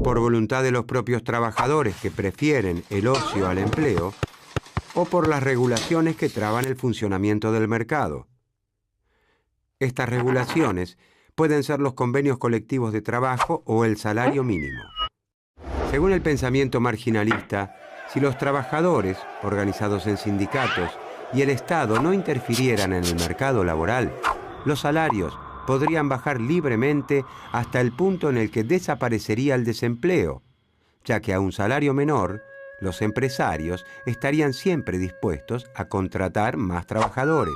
por voluntad de los propios trabajadores que prefieren el ocio al empleo o por las regulaciones que traban el funcionamiento del mercado. Estas regulaciones pueden ser los convenios colectivos de trabajo o el salario mínimo. Según el pensamiento marginalista, si los trabajadores, organizados en sindicatos, y el Estado no interfirieran en el mercado laboral, los salarios podrían bajar libremente hasta el punto en el que desaparecería el desempleo, ya que a un salario menor, los empresarios estarían siempre dispuestos a contratar más trabajadores.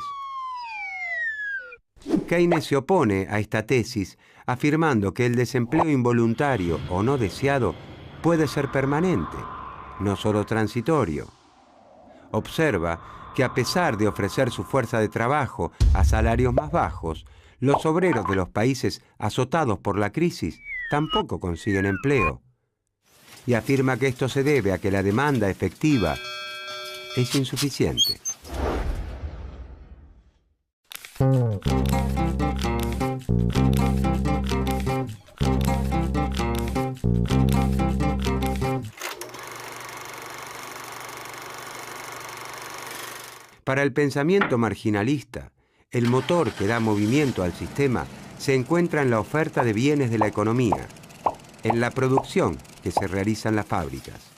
Keynes se opone a esta tesis, afirmando que el desempleo involuntario o no deseado puede ser permanente, no solo transitorio. Observa que a pesar de ofrecer su fuerza de trabajo a salarios más bajos, los obreros de los países azotados por la crisis tampoco consiguen empleo. Y afirma que esto se debe a que la demanda efectiva es insuficiente. Para el pensamiento marginalista, el motor que da movimiento al sistema se encuentra en la oferta de bienes de la economía, en la producción que se realiza en las fábricas.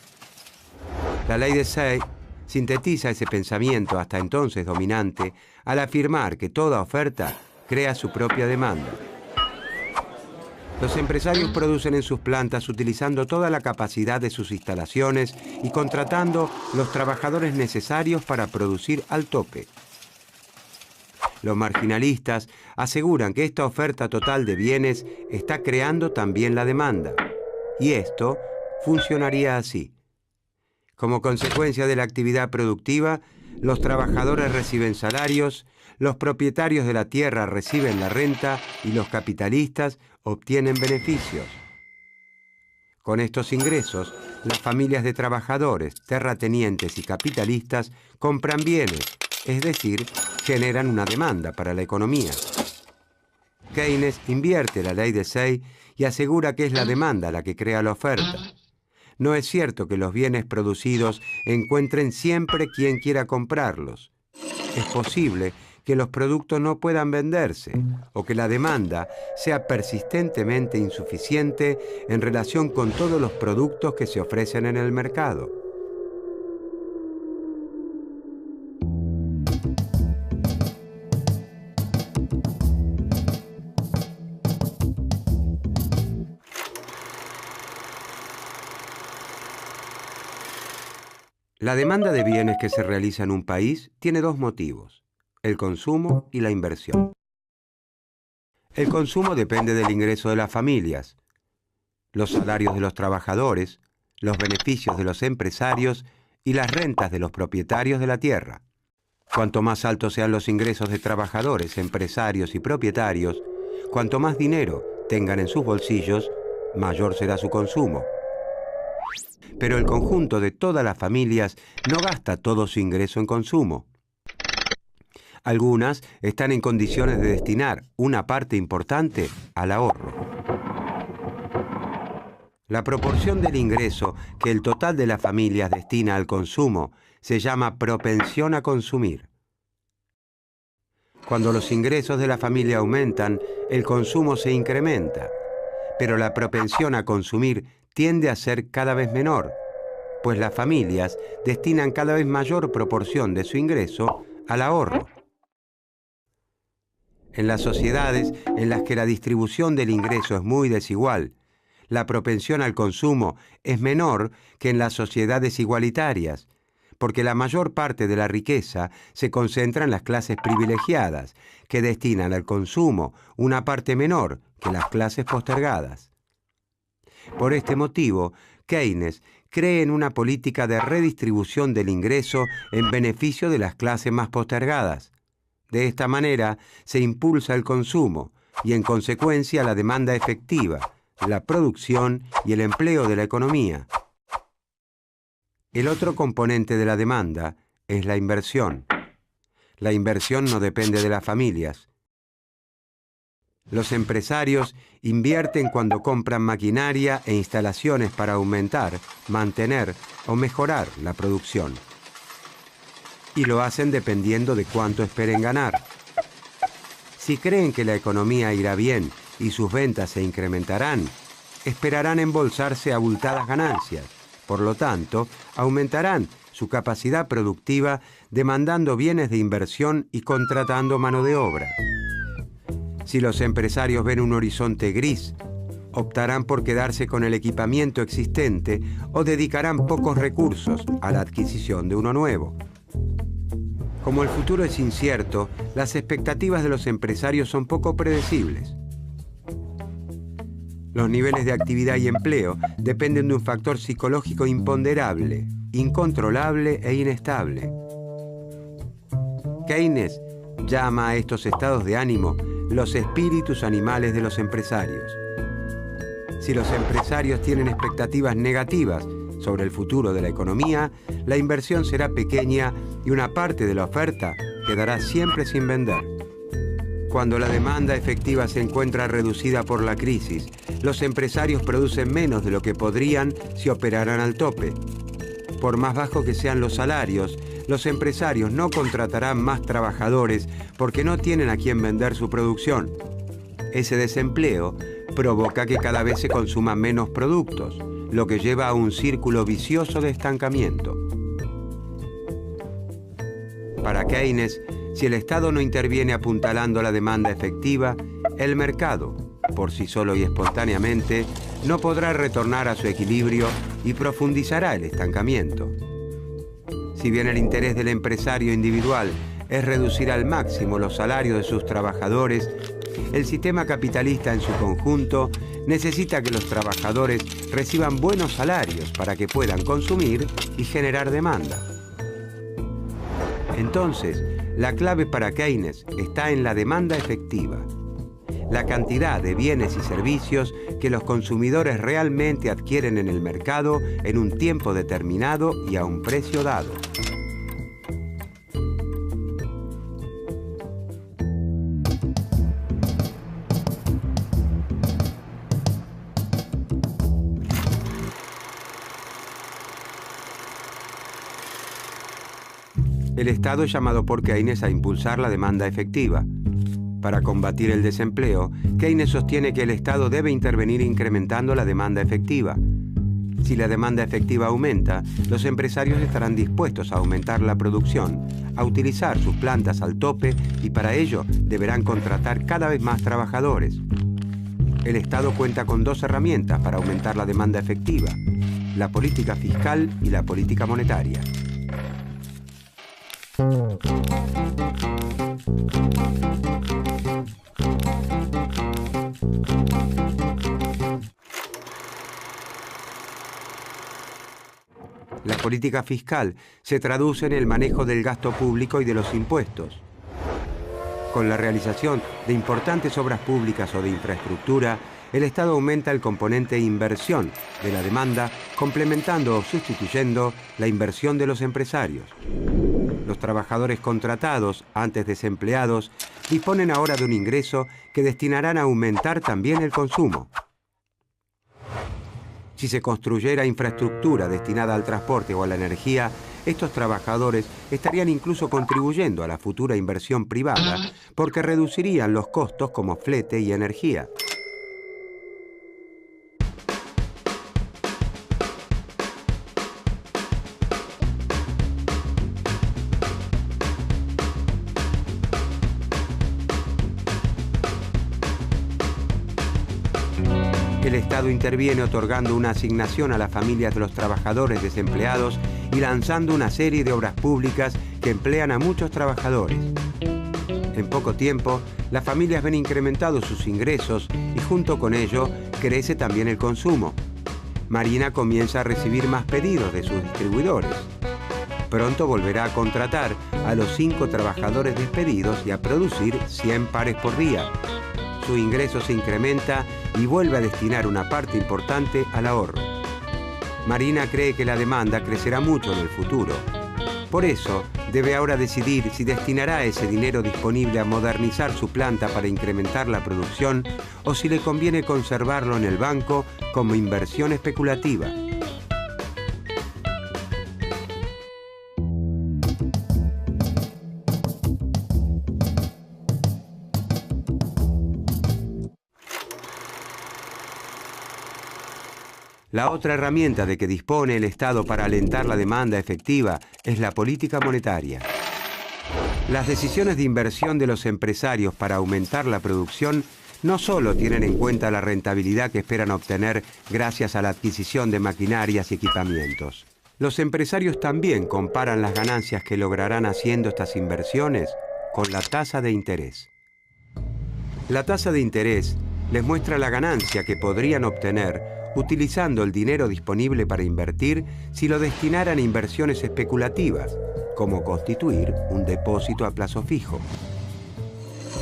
La ley de Say sintetiza ese pensamiento hasta entonces dominante al afirmar que toda oferta crea su propia demanda. Los empresarios producen en sus plantas utilizando toda la capacidad de sus instalaciones y contratando los trabajadores necesarios para producir al tope. Los marginalistas aseguran que esta oferta total de bienes está creando también la demanda. Y esto funcionaría así. Como consecuencia de la actividad productiva, los trabajadores reciben salarios, los propietarios de la tierra reciben la renta y los capitalistas obtienen beneficios. Con estos ingresos, las familias de trabajadores, terratenientes y capitalistas compran bienes, es decir, generan una demanda para la economía. Keynes invierte la ley de Say y asegura que es la demanda la que crea la oferta. No es cierto que los bienes producidos encuentren siempre quien quiera comprarlos. Es posible que los productos no puedan venderse o que la demanda sea persistentemente insuficiente en relación con todos los productos que se ofrecen en el mercado. La demanda de bienes que se realiza en un país tiene dos motivos: el consumo y la inversión. El consumo depende del ingreso de las familias, los salarios de los trabajadores, los beneficios de los empresarios y las rentas de los propietarios de la tierra. Cuanto más altos sean los ingresos de trabajadores, empresarios y propietarios, cuanto más dinero tengan en sus bolsillos, mayor será su consumo. Pero el conjunto de todas las familias no gasta todo su ingreso en consumo. Algunas están en condiciones de destinar una parte importante al ahorro. La proporción del ingreso que el total de las familias destina al consumo se llama propensión a consumir. Cuando los ingresos de la familia aumentan, el consumo se incrementa, pero la propensión a consumir tiende a ser cada vez menor, pues las familias destinan cada vez mayor proporción de su ingreso al ahorro. En las sociedades en las que la distribución del ingreso es muy desigual, la propensión al consumo es menor que en las sociedades igualitarias, porque la mayor parte de la riqueza se concentra en las clases privilegiadas, que destinan al consumo una parte menor que las clases postergadas. Por este motivo, Keynes cree en una política de redistribución del ingreso en beneficio de las clases más postergadas. De esta manera se impulsa el consumo y, en consecuencia, la demanda efectiva, la producción y el empleo de la economía. El otro componente de la demanda es la inversión. La inversión no depende de las familias. Los empresarios invierten cuando compran maquinaria e instalaciones para aumentar, mantener o mejorar la producción. Y lo hacen dependiendo de cuánto esperen ganar. Si creen que la economía irá bien y sus ventas se incrementarán, esperarán embolsarse abultadas ganancias. Por lo tanto, aumentarán su capacidad productiva demandando bienes de inversión y contratando mano de obra. Si los empresarios ven un horizonte gris, optarán por quedarse con el equipamiento existente o dedicarán pocos recursos a la adquisición de uno nuevo. Como el futuro es incierto, las expectativas de los empresarios son poco predecibles. Los niveles de actividad y empleo dependen de un factor psicológico imponderable, incontrolable e inestable. Keynes llama a estos estados de ánimo los espíritus animales de los empresarios. Si los empresarios tienen expectativas negativas sobre el futuro de la economía, la inversión será pequeña y una parte de la oferta quedará siempre sin vender. Cuando la demanda efectiva se encuentra reducida por la crisis, los empresarios producen menos de lo que podrían si operaran al tope. Por más bajos que sean los salarios, los empresarios no contratarán más trabajadores porque no tienen a quien vender su producción. Ese desempleo provoca que cada vez se consuman menos productos, lo que lleva a un círculo vicioso de estancamiento. Para Keynes, si el Estado no interviene apuntalando la demanda efectiva, el mercado, por sí solo y espontáneamente, no podrá retornar a su equilibrio y profundizará el estancamiento. Si bien el interés del empresario individual es reducir al máximo los salarios de sus trabajadores, el sistema capitalista en su conjunto necesita que los trabajadores reciban buenos salarios para que puedan consumir y generar demanda. Entonces, la clave para Keynes está en la demanda efectiva, la cantidad de bienes y servicios que los consumidores realmente adquieren en el mercado en un tiempo determinado y a un precio dado. El Estado es llamado por Keynes a impulsar la demanda efectiva. Para combatir el desempleo, Keynes sostiene que el Estado debe intervenir incrementando la demanda efectiva. Si la demanda efectiva aumenta, los empresarios estarán dispuestos a aumentar la producción, a utilizar sus plantas al tope y para ello deberán contratar cada vez más trabajadores. El Estado cuenta con dos herramientas para aumentar la demanda efectiva: la política fiscal y la política monetaria. La política fiscal se traduce en el manejo del gasto público y de los impuestos. Con la realización de importantes obras públicas o de infraestructura, el Estado aumenta el componente inversión de la demanda, complementando o sustituyendo la inversión de los empresarios. Los trabajadores contratados, antes desempleados, disponen ahora de un ingreso que destinarán a aumentar también el consumo. Si se construyera infraestructura destinada al transporte o a la energía, estos trabajadores estarían incluso contribuyendo a la futura inversión privada porque reducirían los costos como flete y energía. El Estado interviene otorgando una asignación a las familias de los trabajadores desempleados y lanzando una serie de obras públicas que emplean a muchos trabajadores. En poco tiempo, las familias ven incrementados sus ingresos y junto con ello crece también el consumo. Marina comienza a recibir más pedidos de sus distribuidores. Pronto volverá a contratar a los 5 trabajadores despedidos y a producir 100 pares por día. Su ingreso se incrementa y vuelve a destinar una parte importante al ahorro. Marina cree que la demanda crecerá mucho en el futuro. Por eso, debe ahora decidir si destinará ese dinero disponible a modernizar su planta para incrementar la producción o si le conviene conservarlo en el banco como inversión especulativa. La otra herramienta de que dispone el Estado para alentar la demanda efectiva es la política monetaria. Las decisiones de inversión de los empresarios para aumentar la producción no solo tienen en cuenta la rentabilidad que esperan obtener gracias a la adquisición de maquinarias y equipamientos. Los empresarios también comparan las ganancias que lograrán haciendo estas inversiones con la tasa de interés. La tasa de interés les muestra la ganancia que podrían obtener utilizando el dinero disponible para invertir si lo destinaran a inversiones especulativas, como constituir un depósito a plazo fijo.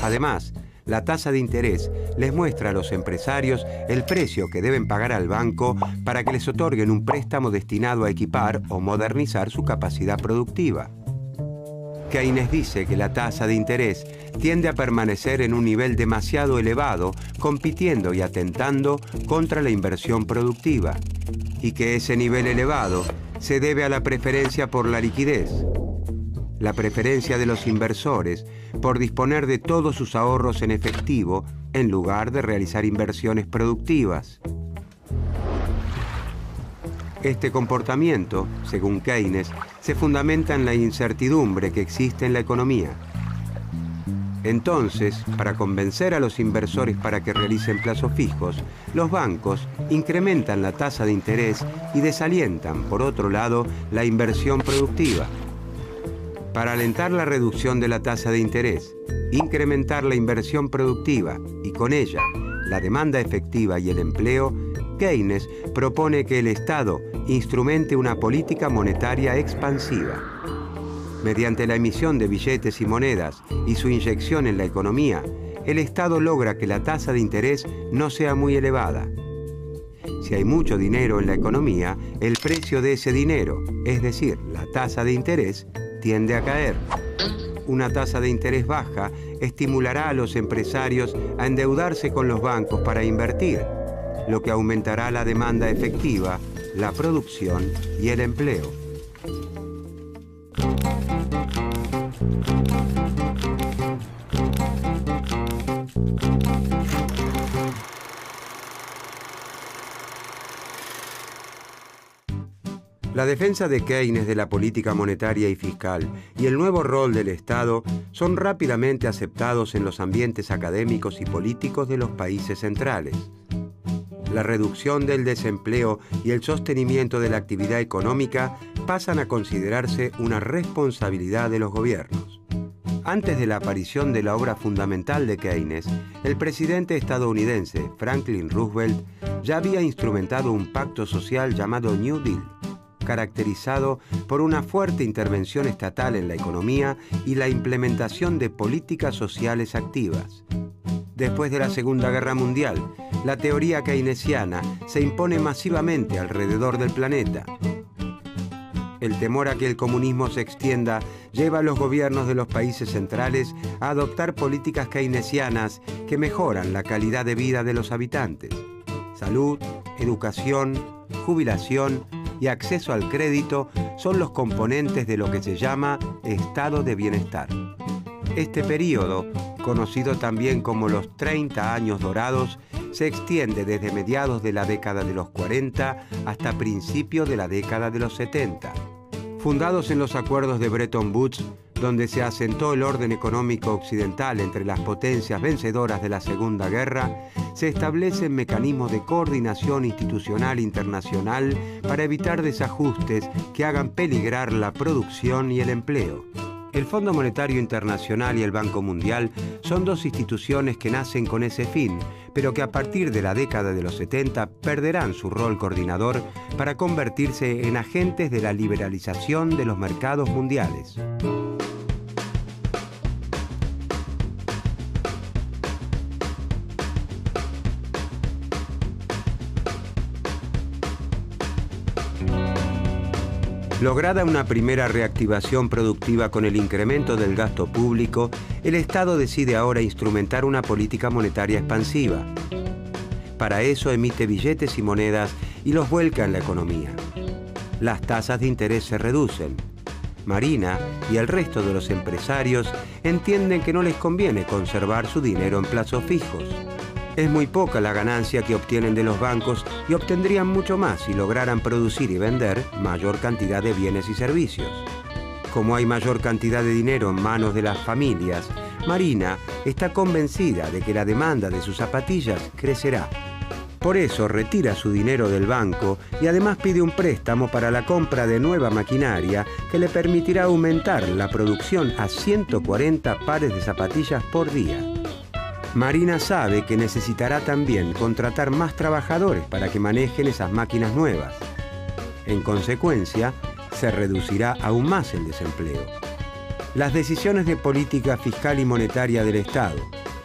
Además, la tasa de interés les muestra a los empresarios el precio que deben pagar al banco para que les otorguen un préstamo destinado a equipar o modernizar su capacidad productiva. Keynes dice que la tasa de interés tiende a permanecer en un nivel demasiado elevado, compitiendo y atentando contra la inversión productiva, y que ese nivel elevado se debe a la preferencia por la liquidez, la preferencia de los inversores por disponer de todos sus ahorros en efectivo en lugar de realizar inversiones productivas. Este comportamiento, según Keynes, se fundamenta en la incertidumbre que existe en la economía. Entonces, para convencer a los inversores para que realicen plazos fijos, los bancos incrementan la tasa de interés y desalientan, por otro lado, la inversión productiva. Para alentar la reducción de la tasa de interés, incrementar la inversión productiva y con ella la demanda efectiva y el empleo, Keynes propone que el Estado instrumente una política monetaria expansiva. Mediante la emisión de billetes y monedas y su inyección en la economía, el Estado logra que la tasa de interés no sea muy elevada. Si hay mucho dinero en la economía, el precio de ese dinero, es decir, la tasa de interés, tiende a caer. Una tasa de interés baja estimulará a los empresarios a endeudarse con los bancos para invertir, lo que aumentará la demanda efectiva, la producción y el empleo. La defensa de Keynes de la política monetaria y fiscal y el nuevo rol del Estado son rápidamente aceptados en los ambientes académicos y políticos de los países centrales. La reducción del desempleo y el sostenimiento de la actividad económica pasan a considerarse una responsabilidad de los gobiernos. Antes de la aparición de la obra fundamental de Keynes, el presidente estadounidense Franklin Roosevelt ya había instrumentado un pacto social llamado New Deal, caracterizado por una fuerte intervención estatal en la economía y la implementación de políticas sociales activas. Después de la Segunda Guerra Mundial, la teoría keynesiana se impone masivamente alrededor del planeta. El temor a que el comunismo se extienda lleva a los gobiernos de los países centrales a adoptar políticas keynesianas que mejoran la calidad de vida de los habitantes. Salud, educación, jubilación y acceso al crédito son los componentes de lo que se llama estado de bienestar. Este período, conocido también como los 30 años dorados, se extiende desde mediados de la década de los 40 hasta principios de la década de los 70. Fundados en los acuerdos de Bretton Woods, donde se asentó el orden económico occidental entre las potencias vencedoras de la Segunda Guerra, se establecen mecanismos de coordinación institucional internacional para evitar desajustes que hagan peligrar la producción y el empleo. El Fondo Monetario Internacional y el Banco Mundial son dos instituciones que nacen con ese fin, pero que a partir de la década de los 70 perderán su rol coordinador para convertirse en agentes de la liberalización de los mercados mundiales. Lograda una primera reactivación productiva con el incremento del gasto público, el Estado decide ahora instrumentar una política monetaria expansiva. Para eso emite billetes y monedas y los vuelca en la economía. Las tasas de interés se reducen. Marina y el resto de los empresarios entienden que no les conviene conservar su dinero en plazos fijos. Es muy poca la ganancia que obtienen de los bancos y obtendrían mucho más si lograran producir y vender mayor cantidad de bienes y servicios. Como hay mayor cantidad de dinero en manos de las familias, Marina está convencida de que la demanda de sus zapatillas crecerá. Por eso retira su dinero del banco y además pide un préstamo para la compra de nueva maquinaria que le permitirá aumentar la producción a 140 pares de zapatillas por día. Marina sabe que necesitará también contratar más trabajadores para que manejen esas máquinas nuevas. En consecuencia, se reducirá aún más el desempleo. Las decisiones de política fiscal y monetaria del Estado,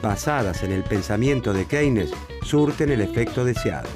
basadas en el pensamiento de Keynes, surten el efecto deseado.